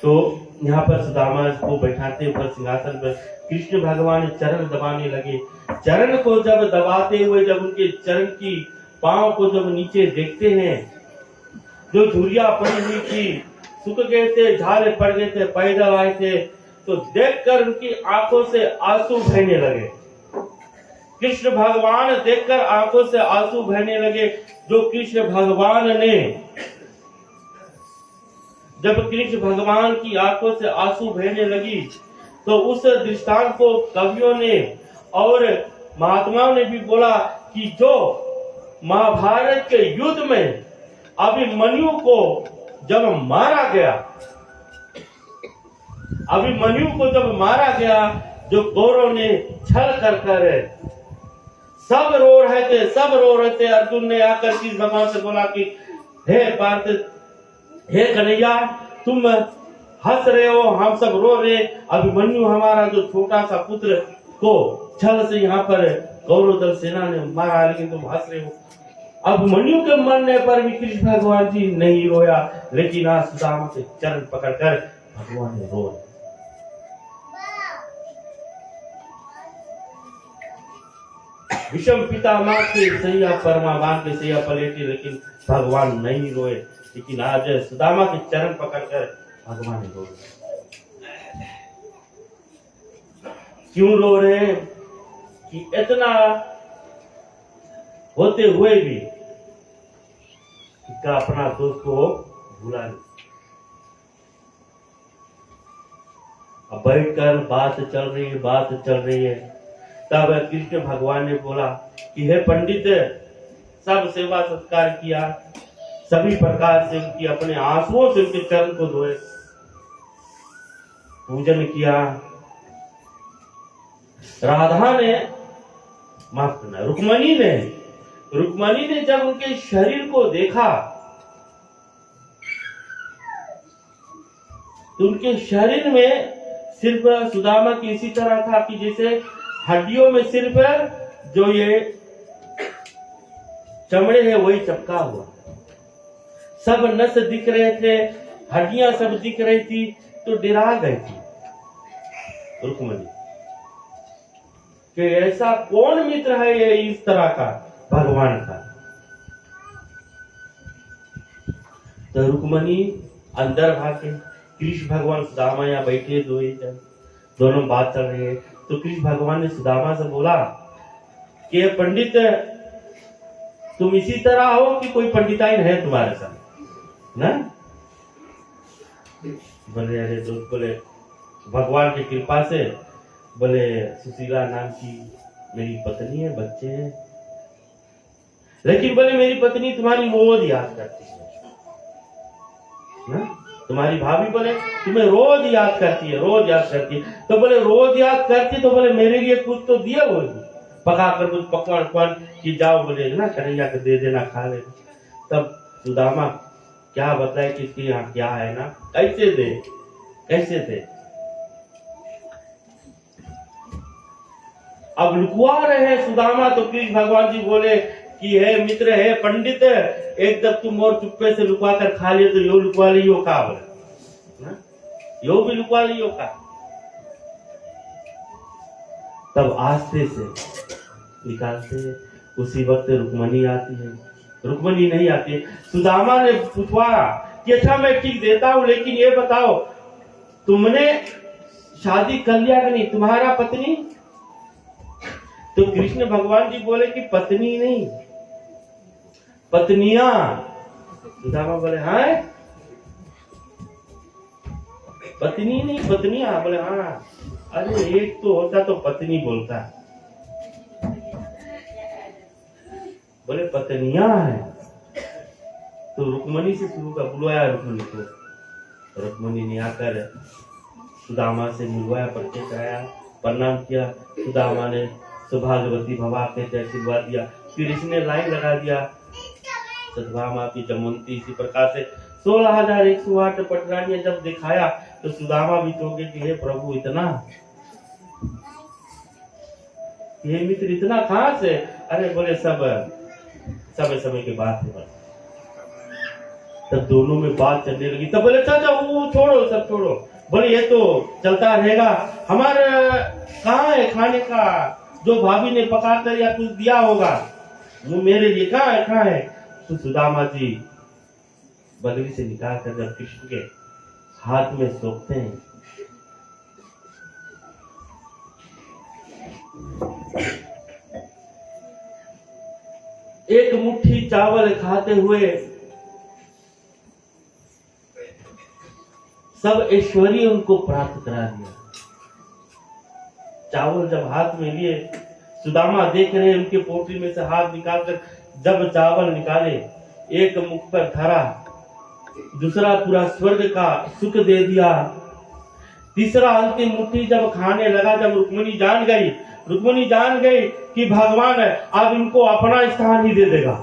तो यहाँ पर सुदामा को बैठाते ऊपर सिंहासन पर, कृष्ण भगवान चरण दबाने लगे। चरण को जब दबाते हुए जब उनके चरण की पांव को जब नीचे देखते हैं, जो धुरिया पड़ी हुई थी, सूख गए थे, झाले पड़ गए थे, पैदल आए थे, तो देखकर उनकी आंखों से आंसू बहने लगे। कृष्ण भगवान देखकर आंखों से आंसू बहने लगे। जो कृष्ण भगवान ने, जब कृष्ण भगवान की आंखों से आंसू बहने लगी तो उस दृष्टांत को कवियों ने और महात्माओं ने भी बोला कि जो महाभारत के युद्ध में अभिमन्यु को जब मारा गया, अभिमन्यु को जब मारा गया, जो कौरव ने छल कर सब रो रहे थे, सब रो रहे थे। अर्जुन ने आकर कृष्ण भगवान से बोला कि हे पार्थ, हे कन्हैया, तुम हंस रहे हो, हम सब रो रहे। अभिमन्यु हमारा जो छोटा सा पुत्र को छल से यहाँ पर कौरव दल सेना ने मारा, लेकिन तुम हंस रहे हो। अभिमन्यु के मरने पर भी कृष्ण भगवान जी नहीं रोया, लेकिन आज सुदामा से चरण पकड़कर भगवान ने रोया। विषम पितामह के सैया परमावान के सैया पलेटे, लेकिन भगवान नहीं रोए। लेकिन आज सुदामा के चरण पकड़कर भगवान रो रहे। क्यों रो रहे हैं? कि इतना होते हुए भी क्या अपना दोस्त को भूला नहीं। अब बैठकर बात चल रही है। तब कृष्ण भगवान ने बोला कि हे पंडित, सब सेवा सत्कार किया, सभी प्रकार से उनकी अपने आंसुओं से उनके चरण को धोए, पूजन किया। राधा ने, माफ करना, रुक्मणी ने जब उनके शरीर को देखा तो उनके शरीर में सिर्फ सुदामा की इसी तरह था कि जैसे हड्डियों में सिर्फ जो ये चमड़े है वही चपका हुआ, सब नस दिख रहे थे, हड्डियां सब दिख रही थी। तो डरा गई थी रुक्मणी कि ऐसा कौन मित्र है ये इस तरह का भगवान का। तो रुक्मणी अंदर भागे, कृष्ण भगवान सुदामा यहाँ बैठे, दोनों बात चल रही है। तो कृष्ण भगवान ने सुदामा से बोला कि पंडित, तुम इसी तरह हो कि कोई पंडिताइन है तुम्हारे साथ ना? बोले अरे दोस्त, बोले भगवान की कृपा से, बोले सुशीला नाम की मेरी पत्नी है, बच्चे हैं, लेकिन बोले मेरी पत्नी तुम्हारी रोज याद करती है ना? तुम्हारी भाभी बोले तुम्हें रोज याद करती है। तो बोले रोज याद करती, तो बोले मेरे लिए कुछ तो दिया, बोल पका कर कुछ पकवान कि जाओ, बोले ना कन्हैया को दे देना, खा लेना। तब सुदामा क्या बताए कि इसके यहाँ क्या है ना, कैसे दे। अब लुकवा रहे हैं सुदामा। तो कृष्ण भगवान जी बोले कि हे मित्र, हे पंडित, एक जब तुम और चुप्पे से लुकवा कर खा लिए तो यो लुकवा लियो का, बोले यो भी लुकवा लियो का। तब आस्ते से निकालते, उसी वक्त रुक्मणी आती है। रुक्मणी नहीं आती है। सुदामा ने पूछा कि अच्छा मैं ठीक देता हूं, लेकिन ये बताओ तुमने शादी कर लिया कि नहीं, तुम्हारा पत्नी? तो कृष्ण भगवान जी बोले कि पत्नी नहीं, पत्नियां। सुदामा बोले हाँ, पत्नी नहीं पत्नियां? बोले हाँ। अरे एक तो होता तो पत्नी बोलता, बोले पत्नियां है। तो रुक्मणी से शुरू का बुलवाया रुक्मणी को। रुक्मणी ने आकर सुदामा से मिलवाया, परिचय कराया, प्रणाम किया। सुदामा ने सौभाग्यवती भवा के आशीर्वाद दिया। फिर इसने लाइन लगा दिया, सद्भामा की जमवंती। इसी प्रकार से 16,108 पटरानियां जब दिखाया तो सुदामा भी चौंके कि हे प्रभु, इतना, ये मित्र इतना कहां से? अरे बोले सब समय की बात है। तब दोनों में बात चलने लगी। तब बोले चाचा वो छोड़ो, सब छोड़ो। बोले ये तो चलता रहेगा, हमारे कहाँ है खाने का जो भाभी ने पका कर या कुछ दिया होगा, वो मेरे लिए कहाँ है? तो सुदामा जी बगली से निकाल कर जब कृष्ण के हाथ में सौंपते हैं, एक मुट्ठी चावल खाते हुए सब ऐश्वर्य उनको प्राप्त करा दिया। चावल जब हाथ में लिए, सुदामा देख रहे उनके पोटली में से हाथ निकालकर जब चावल निकाले, एक मुख पर धरा, दूसरा पूरा स्वर्ग का सुख दे दिया, तीसरा अंतिम मुट्ठी जब खाने लगा, जब रुक्मणी जान गई कि भगवान अब इनको अपना स्थान ही दे देगा,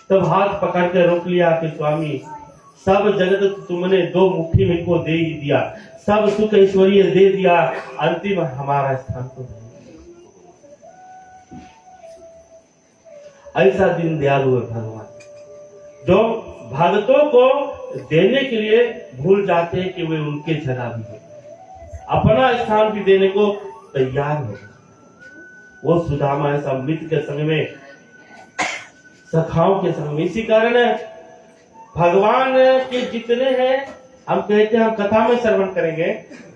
तब हाथ पकड़ के रोक लिया कि स्वामी, सब जगत तुमने 2 मुट्ठी में इनको दे ही दिया, सब सुख ऐश्वर्य दे दिया, अंतिम हमारा स्थान तो नहीं। ऐसा दिन दयालु है भगवान, जो भक्तों को देने के लिए भूल जाते हैं कि वे उनके जगह भी है, अपना स्थान भी देने को तैयार हो। वो सुदामा ऐसा मित्र के संग में, सखाओं के संग में। इसी कारण भगवान के जितने हैं, हम कहते हैं, हम कथा में श्रवण करेंगे,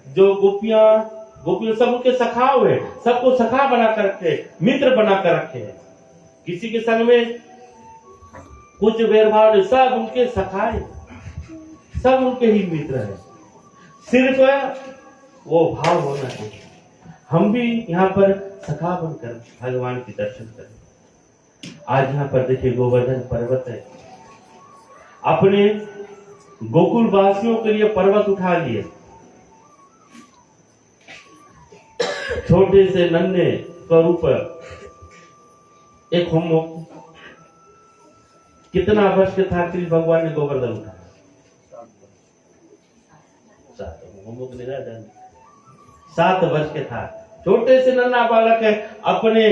जो गोपियां सब उनके सखाओ है, सबको सखा बना कर रखे, मित्र बना कर रखे हैं। किसी के संग में कुछ भेदभाव नहीं, सब उनके सखाए, सब उनके ही मित्र है। सिर्फ वो भाव होना चाहिए। हम भी यहाँ पर सखा बनकर भगवान के दर्शन करें। आज यहाँ पर देखिए गोवर्धन पर्वत है, अपने गोकुल वासियों के लिए पर्वत उठा लिए। छोटे से नन्हे स्वरूप एक होममुख, कितना वर्ष के था कृष्ण भगवान ने गोवर्धन उठाया? 7 वर्ष के था। छोटे से नन्हा बालक है, अपने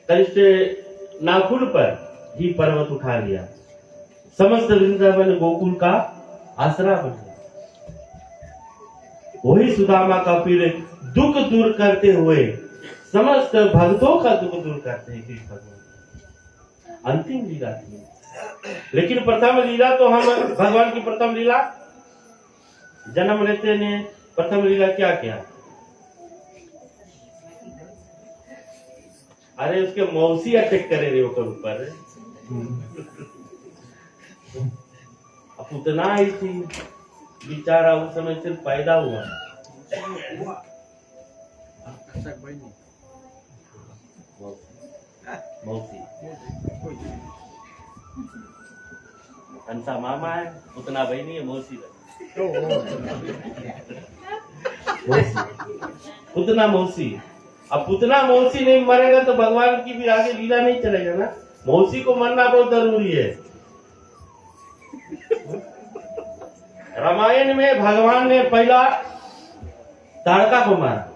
कनिष्ठ नाखून पर ही पर्वत उठा लिया। समस्त वृंदावन गोकुल का आसरा बन गया। वही सुदामा का फिर दुख दूर करते हुए समस्त भक्तों का दुख दूर करते हैं कृष्ण भगवान। अंतिम लीला थी, लेकिन प्रथम लीला तो हम भगवान की प्रथम लीला जन्म लेते ने प्रथम लीला क्या किया? अरे उसके मौसी अटैक करे रे ओकर ऊपर, उतना ही थी बेचारा, उस समय सिर्फ पैदा हुआ। मौसी कंसा मामा है, उतना भाई नहीं है, मौसी उतना मौसी। अब उतना मौसी नहीं मरेगा तो भगवान की भी आगे लीला नहीं चलेगा ना। मौसी को मरना बहुत जरूरी है। रामायण में भगवान ने पहला ताड़का को मारा,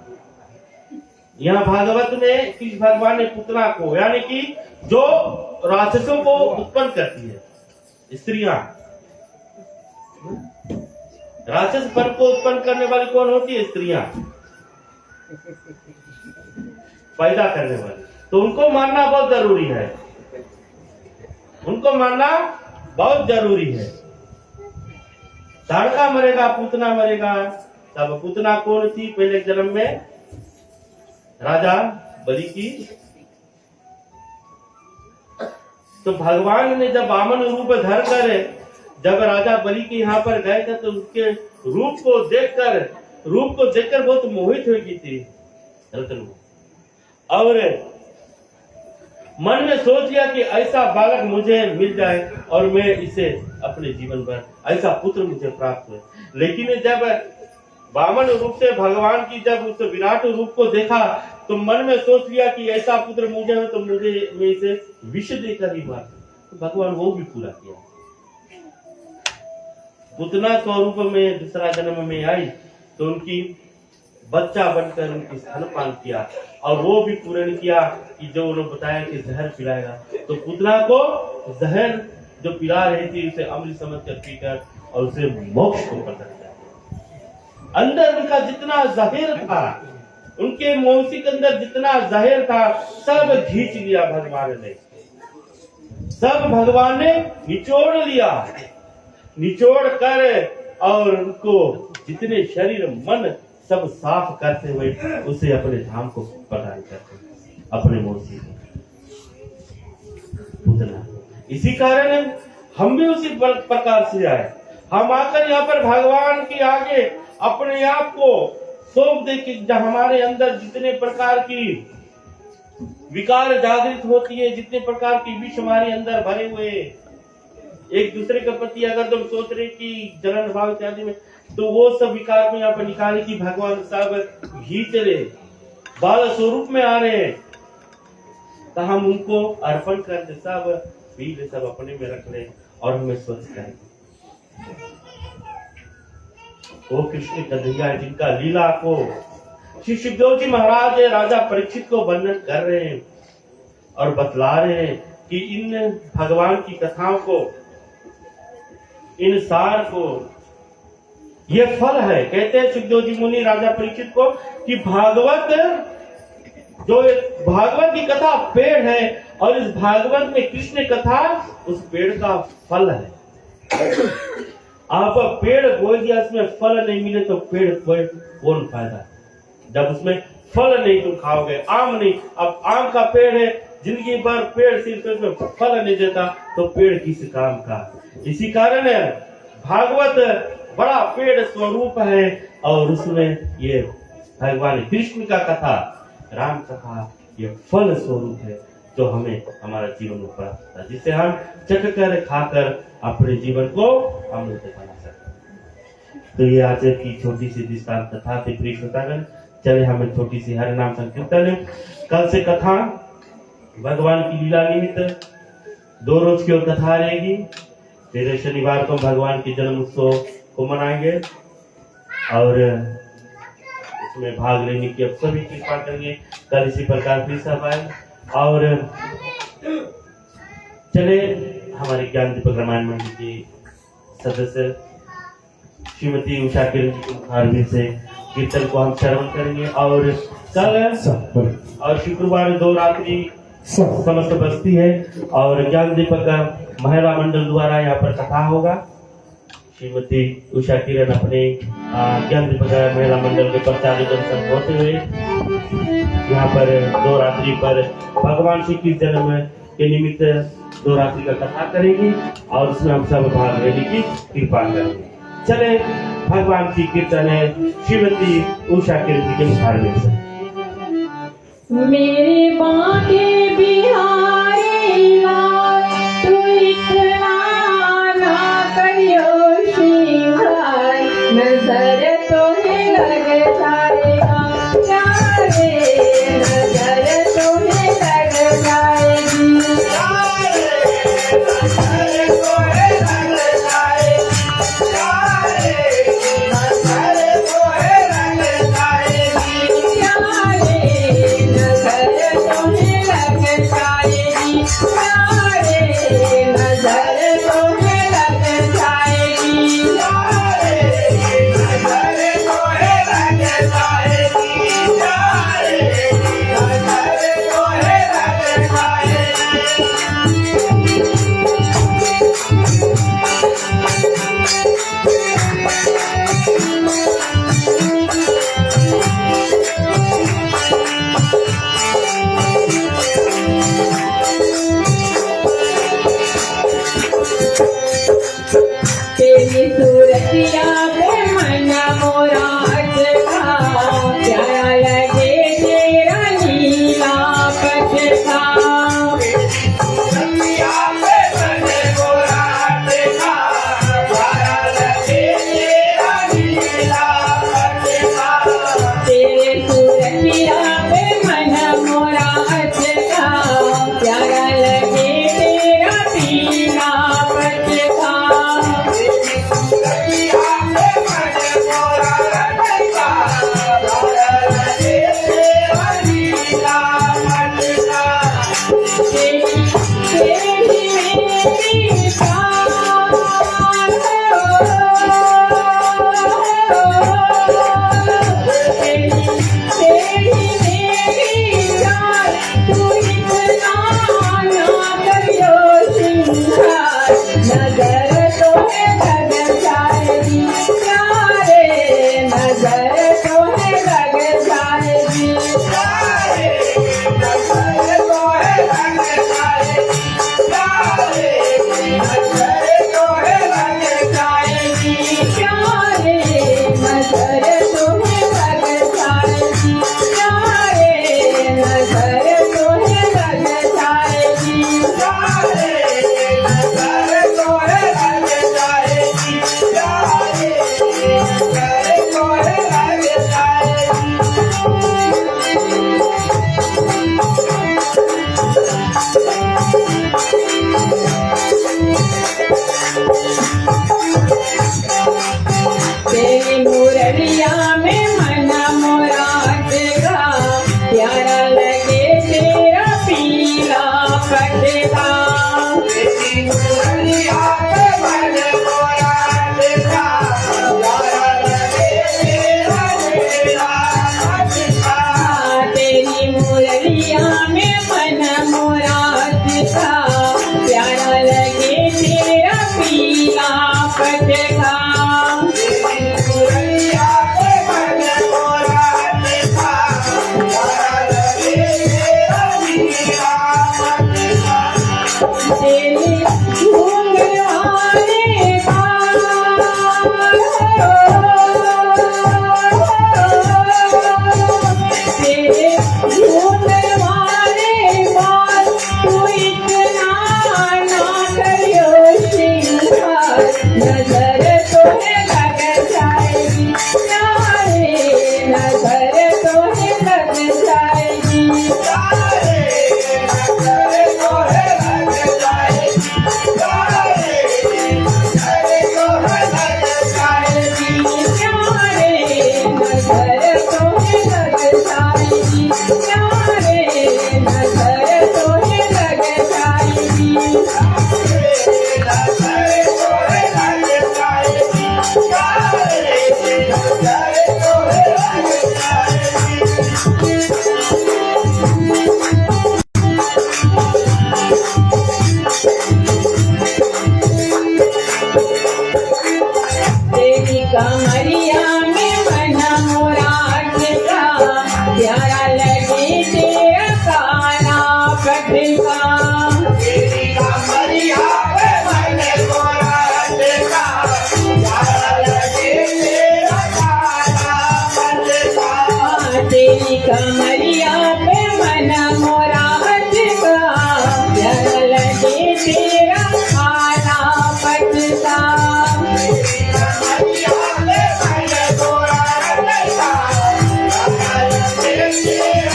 यहाँ भागवत में कृष्ण भगवान ने पुतना को, यानी कि जो राक्षसों को उत्पन्न करती है स्त्रियां, राक्षस पर को उत्पन्न करने वाली कौन होती है? स्त्रियां, पैदा करने वाली। तो उनको मारना बहुत जरूरी है, उनको मारना बहुत जरूरी है। ताड़का मरेगा, पूतना मरेगा। तब पूतना कौन थी? पहले जन्म में राजा बलि की। तो भगवान ने जब वामन रूप धर कर जब राजा बलि के यहाँ पर गए थे, तो उसके रूप को देखकर बहुत मोहित हो गई थी रतन, और मन में सोच लिया कि ऐसा बालक मुझे मिल जाए और मैं इसे अपने जीवन भर, ऐसा पुत्र मुझे प्राप्त हुए। लेकिन जब वामन रूप से भगवान की जब उस विराट रूप को देखा, तो मन में सोच लिया कि ऐसा पुत्र मुझे हो तो मैं इसे विष देकर ही मार। तो भगवान वो भी पूरा किया। पुतना स्वरूप में दूसरा जन्म में आई तो उनकी बच्चा बनकर उनकी स्तनपान किया, और वो भी पूर्ण किया कि जो उन्होंने बताया कि जहर पिलाएगा। तो पुतना को जहर जो पिला रही थी उसे अमृत समझकर पीकर और उसे मोक्ष को प्रदान किया। अंदर उनका जितना जहर था, उनके मौसी के अंदर जितना जहर था, सब खींच लिया भगवान ने, सब भगवान ने निचोड़ लिया, निचोड़ कर और उनको जितने शरीर मन सब साफ करते हुए उसे अपने धाम को प्रदान करते, अपने मौसी पुतना। इसी कारण हम भी उसी प्रकार से आए। हम आकर यहाँ पर भगवान के आगे अपने आप को सौंप दे कि हमारे अंदर जितने प्रकार की विकार जागृत होती है, जितने प्रकार की विष हमारे अंदर भरे हुए, एक दूसरे के प्रति अगर तुम सोच रहे कि जलन भाव इत्यादि में, तो वो सब विकार में यहाँ पर निकाले कि भगवान सब घीच रहे, बाल स्वरूप में आ रहे हैं, तो हम उनको अर्पण कर दे, सब पी ले, सब अपने में रख ले और हमें स्वच्छ करेंगे। वो कृष्ण कन्हैया जिनका लीला को श्री सुखदेव जी महाराज राजा परीक्षित को वर्णन कर रहे हैं और बतला रहे हैं कि इन भगवान की कथाओं को, इन सार को, ये फल है। कहते हैं सुखदेव जी मुनि राजा परीक्षित को कि भागवत जो भागवत की कथा पेड़ है और इस भागवत में कृष्ण कथा उस पेड़ का फल है। आप पेड़ बोल दिया, उसमें फल नहीं मिले तो पेड़ कौन फायदा, जब उसमें फल नहीं तुम खाओगे। आम नहीं, अब आम का पेड़ है, जिंदगी भर पेड़ सिर्फ उसमें फल नहीं देता तो पेड़ किस काम का। इसी कारण है भागवत बड़ा पेड़ स्वरूप है और उसमें ये भगवान कृष्ण का कथा, राम कथा ये फल स्वरूप है जो हमें हमारा जीवन में प्राप्त है, जिसे हम चख कर खाकर अपने जीवन को अमृत बना सकते। तो ये आज की छोटी सी दृष्टांत कथा थी प्रिय श्रोतागण। चले हमें छोटी सी हरि नाम संकीर्तन। कल से कथा भगवान की लीला निमित्त 2 रोज की और कथा रहेगी। फिर शनिवार को भगवान के जन्म उत्सव को मनाएंगे और इसमें भाग लेने की अब सभी कृपा करेंगे। कल इसी प्रकार फिर सब आए और चले हमारे ज्ञान दीपक रामायण मंडल की सदस्य श्रीमती उषा किरण से कीर्तन को हम श्रवण करेंगे और कल और शुक्रवार 2 रात्रि समस्त बस्ती है और ज्ञान दीपक महिला मंडल द्वारा यहाँ पर कथा होगा। श्रीमती उषा किरण अपने ज्ञान दीपक महिला मंडल के प्रचार दर्शन होते हुए यहाँ पर 2 रात्रि पर भगवान श्री कृष्ण जन्म के निमित्त 2 रात्रि का कथा करेंगी और उसमें हम सब भाग लेने की कृपा करेंगे। चले भगवान की कीर्तन है श्रीमती उषा किरण जी के मुखारबिंद से। मेरे बांके बिहारी लाल तू इतना ना करियो श्रृंगार, नजर तुम्हें लग जाएगा प्यारे, नजर तुम्हें लग जाएगी, नजर तुम्हें लग जाएगी, नजर तुम्हें लग जाएगी, नजर तुम्हें लग जाएगी। तो है लग जाएगी प्यारे नजर तो है लग जाएगी प्यारे नजर तो है लग जाएगी प्यारे नजर तो है लग जाएगी प्यारे नजर तो है लग जाएगी तेरी कमरिया में बना मोराटिका प्यारा लगे तेरा काला पटका तेरी कमरिया पे मन गोरा देखा प्यारा लगे तेरा काला पटका तेरी कमरिया पे बना मोराटिका प्यारा लगे तेरा काला पटका कमरिया पे मन गोरा देखा प्यारा लगे तेरा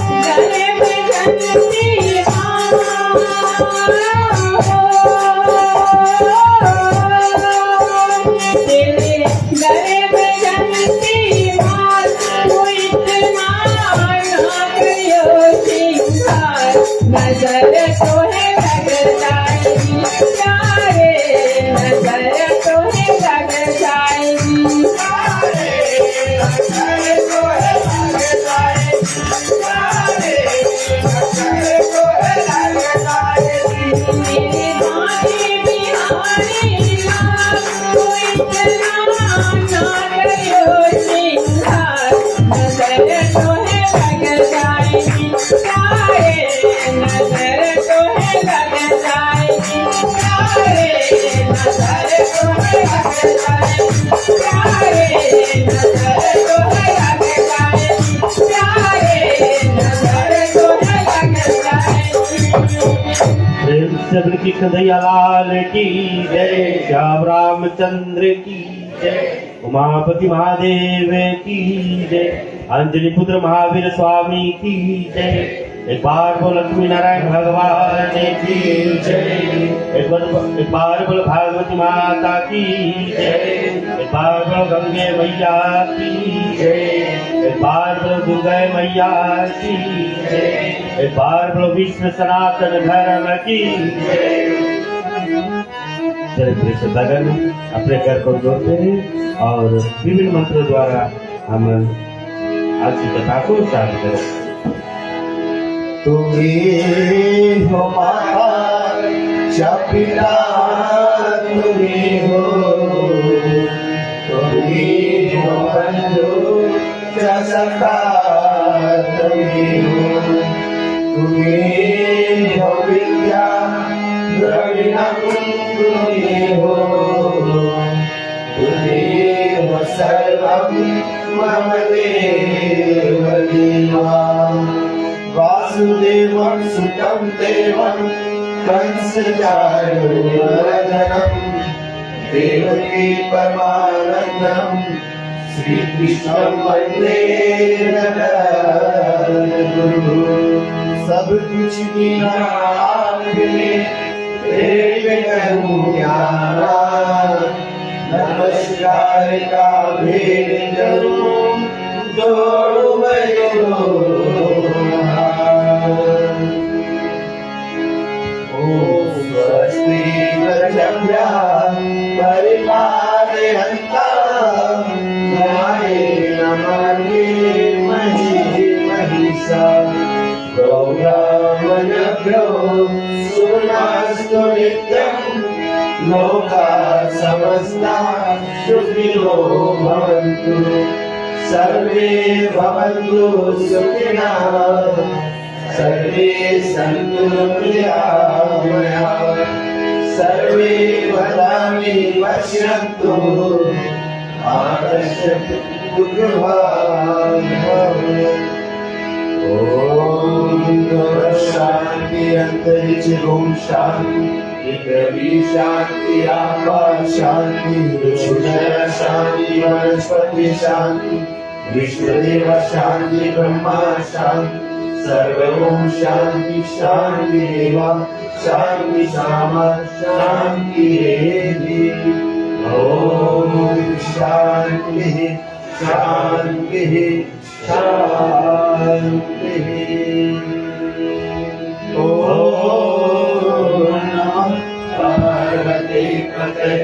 गले में जनती तेरे गले में जनती मार तू इतना ना करियो सिंगार नजर तो है लग जाएगी प्यारे नजर तो है लग जाएगी मेरे दाने बिहारी लाल कोई इतना ना करियो सिंगार नजर तो है लग जाएगी प्यारे नजर तो है लग जाएगी प्यारे नजर तो है लग जाएगी प्यारे नजर तो है लग जाएगी प्यारे नजर तो है लग जाएगी प्रेम सबर की कन्हैया लाल की जय श्याम रामचंद्र की जय उमापति महादेव की जय अंजलि पुत्र महावीर स्वामी की जय एक बार बोल लक्ष्मी नारायण भगवान की जय एक बार बोल भागवती माता की जय एक बार बोल गंगे मैया की जय एक बार बोल दुर्गा मैया की जय एक बार बोलो विश्व सनातन धर्म की जय श्रद्धागण अपने घर को जोड़ते हैं और विभिन्न मंत्रों द्वारा हम आज की कथा को स्टार्ट करें। तुम्हें हो माता पिता तुम्हें हो तुम्हें हो बंधु सखा तुम्हें हो तुम्हें हो विद्या द्रविणम तुम्हें हो तुम्हें हो सर्वम मम देव देवा वासुदेवं सुतं देवं कंसचारूरधनं देवकी परमानन्दं श्रीकृष्णं वन्दे जगद्गुरु सब कुछ बिना आपके तेरे करूं क्या नमस्कार का भेद करूं जोड़ू स्वस्ति प्रजभ्या परिपालयन्ता न्यायेन मार्गेण महिषा गौरवनभ्यो सुनास्तु नित्यं लोकाः समस्ताः सुखिनो भवन्तु सर्वे भवन्तु सुखिनः सर्वे सन्तु निरामयाः सर्वे वदामि पश्यन्तु आकर्षतु दुःखभाग् ॐ शान्ति अन्तरिक्ष ॐ शान्ति पृथ्वी शांति, आकाश शांति, ऋषिशय शांति, वनस्पति शांति, विष्णुदेव शांति, ब्रह्मा शांति, सर्वं शांति शांतिरेव, शांति सामा शांतिरेधि। ओम शांति शांति शांति। ओम नमः पार्वती पते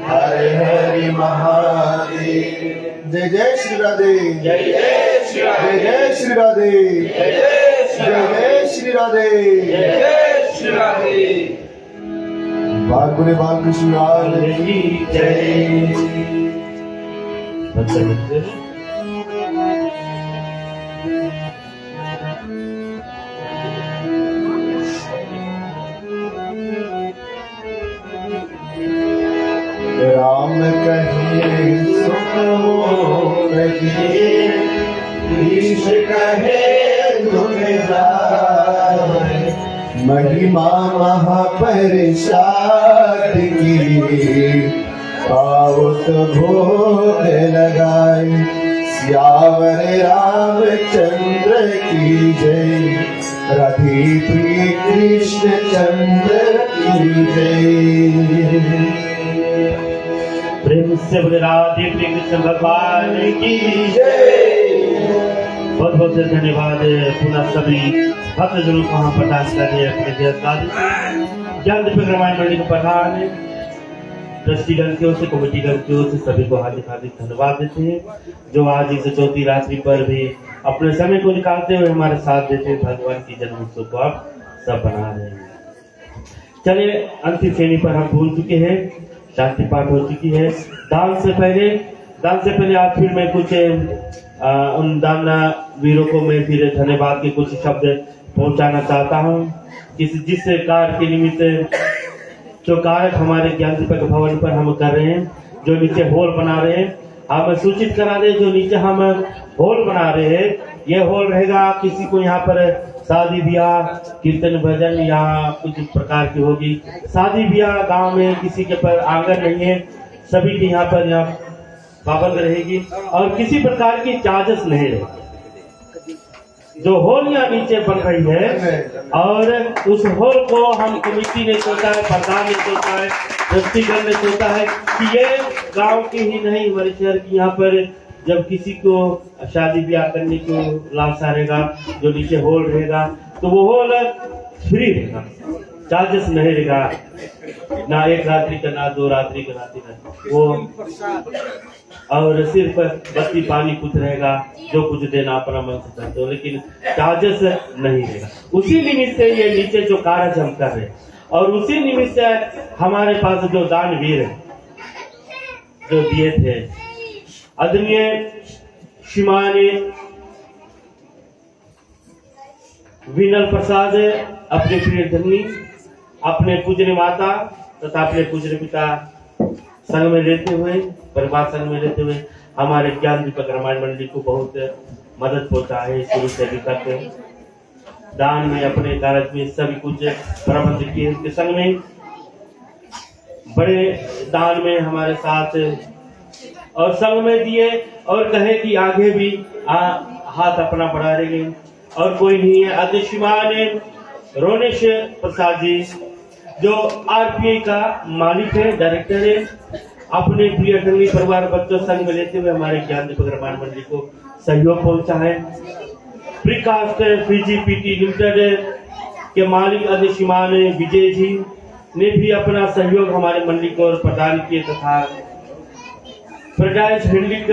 हर हरि महादेव। जय जय श्री राधे, जय जय श्री राधे, जय जय श्री राधे, जय जय श्री जय राधे, जय श्री राधे, जय जय श्री राधे। बाल बोले बालकृष्ण लाल की जय। बच्चे बच्चे राम कहे सुनो कहिए, ईश कहे तुम जाए, महिमा महाप्रसाद की पावत भोग लगाए। सियावर रामचंद्र की जय, राधे प्रिय कृष्ण चंद्र की जय। प्रेम से बोले राधे प्रिय कृष्ण भगवान की जय। बहुत बहुत धन्यवाद। पुनः सभी भक्तजनों को हम प्रदान कर रहे हैं अपने ज्ञान दीपक रामायण मंडली के प्रधान ट्रस्टीगण की ओर से, कमेटीगण की ओर से सभी को हार्दिक हार्दिक धन्यवाद देते हैं, जो आज इस चौथी रात्रि पर भी अपने समय को निकालते हुए हमारे साथ देते हैं। भगवान की जन्म उत्सव को आप सब बना रहे हैं। चलिए, अंतिम श्रेणी पर हम पहुंच चुके हैं, शांति पाठ हो चुकी है। दान से पहले आज फिर मैं कुछ उन दान वीरों को मैं फिर धन्यवाद के कुछ शब्द पहुंचाना चाहता हूं। जिस कार्य के निमित्त जो कार्य हमारे ज्ञान दीपक भवन पर हम कर रहे हैं, जो नीचे हॉल बना रहे हैं, हम सूचित करा दें। जो नीचे हम हॉल बना रहे हैं, ये हॉल रहेगा, किसी को यहाँ पर शादी ब्याह, कीर्तन भजन या कुछ प्रकार की होगी, शादी ब्याह गांव में किसी के पर आंगन नहीं है, सभी के यहाँ पर पाबंद रहेगी और किसी प्रकार की चार्जेस नहीं रहेगी। जो हॉल यहाँ नीचे बन रही है और उस हॉल को हम कमेटी ने सोचा है, प्रधान ने सोचा है, ट्रस्टीगण ने सोचा है कि ये गांव के ही नहीं, हमारे शहर की यहाँ पर जब किसी को शादी ब्याह करने को लालसा रहेगा, जो नीचे हॉल रहेगा तो वो हॉल फ्री रहेगा, चार्जेस नहीं रहेगा, ना एक रात्रि का, ना दो रात्रि का, वो और सिर्फ बत्ती पानी कुछ रहेगा, जो कुछ देना अपना मन से करते हो, लेकिन चार्जेस नहीं रहेगा। उसी निमित्त से ये नीचे जो कार्य हम कर रहे हैं और उसी निमित्त से हमारे पास जो दानवीर जो दिए थे, आदरणीय श्रीमान विनल प्रसाद अपने प्रिय धनी, अपने पूजनीय माता तथा अपने पूजनीय पिता संग में रहते हुए, परिवार संग में रहते हुए हमारे ज्ञान दीपक रामायण मंडली को बहुत मदद पहुंचा है। शुरू से अभी तक दान में, अपने कार्य में सभी कुछ प्रबंध किए। उनके संग में बड़े दान में हमारे साथ और संग में दिए और कहे कि आगे भी हाथ अपना बढ़ा रहेंगे और कोई नहीं है। अध्यक्षमान रोनेश प्रसाद जी जो आरपीआई का मालिक है, डायरेक्टर है, अपने प्रिय संगी परिवार बच्चों संग में लेते हुए हमारे ज्ञान दीपक रामायण मंडली को सहयोग पहुंचा है। प्रीकास्ट पीजीपीटी लिमिटेड के मालिक अध्यक्षमान विजय जी ने भी अपना सहयोग हमारे मंडली को प्रदान किए तथा प्रकाश हिंडिक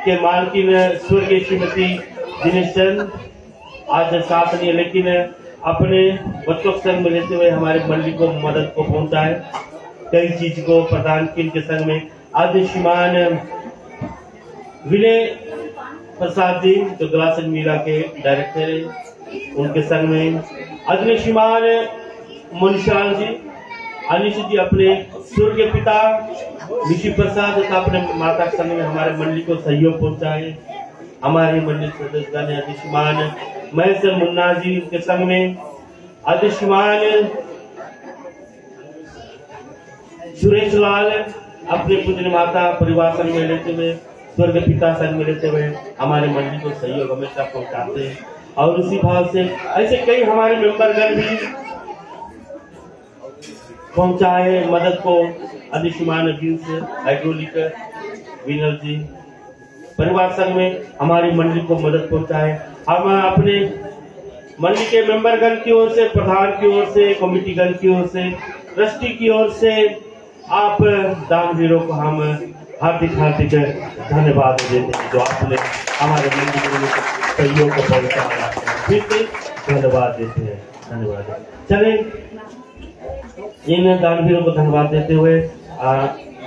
के मालकिन स्वर्गीय श्रीमती दिनेश चंद आज साथ नहीं, लेकिन अपने बच्चों के संग में लेते हुए हमारे मंडली को मदद को पहुंचाए, कई चीज को प्रदान किए। के संग में आदि श्रीमान विनय प्रसाद जी जो ग्लासन मीरा के डायरेक्टर है, उनके संग में आदि श्रीमान मुनिशाल जी, अनिश जी अपने स्वर्गीय पिता ऋषि प्रसाद तथा अपने माता के संग में हमारे मंडली को सहयोग पहुंचाए। हमारे मंडली सदस्य ने आदिश्यमान महेश मुन्ना जी के संग में, आदिश्यमान सुरेश लाल अपने पुत्र माता परिवार संग में लेते हुए, स्वर्ग पिता संग में लेते हुए हमारे मंदिर को सहयोग हमेशा पहुंचाते हैं। और उसी भाव से ऐसे कई हमारे मेंबरगण भी पहुंचाए मदद को। अधिशुमान हाइड्रोलिक विनर जी परिवार संघ में हमारी मंडली को मदद पहुंचाए। हम अपने मंडली के मेंबरगण की ओर से, प्रधान की ओर से, कमेटीगण की ओर से, ट्रस्टी की ओर से आप दानवीरों को हम हार्दिक धन्यवाद देते हैं जो आपने हमारे मंडली में सहयोग को पहुंचाया। फिर से धन्यवाद देते हैं। धन्यवाद। चले इन दानवीरों को धन्यवाद देते हुए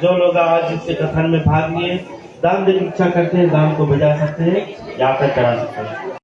जो लोग आज इस कथन में भाग लिए दान देने की इच्छा करते हैं, दान को बजा सकते हैं या फिर करा सकते हैं।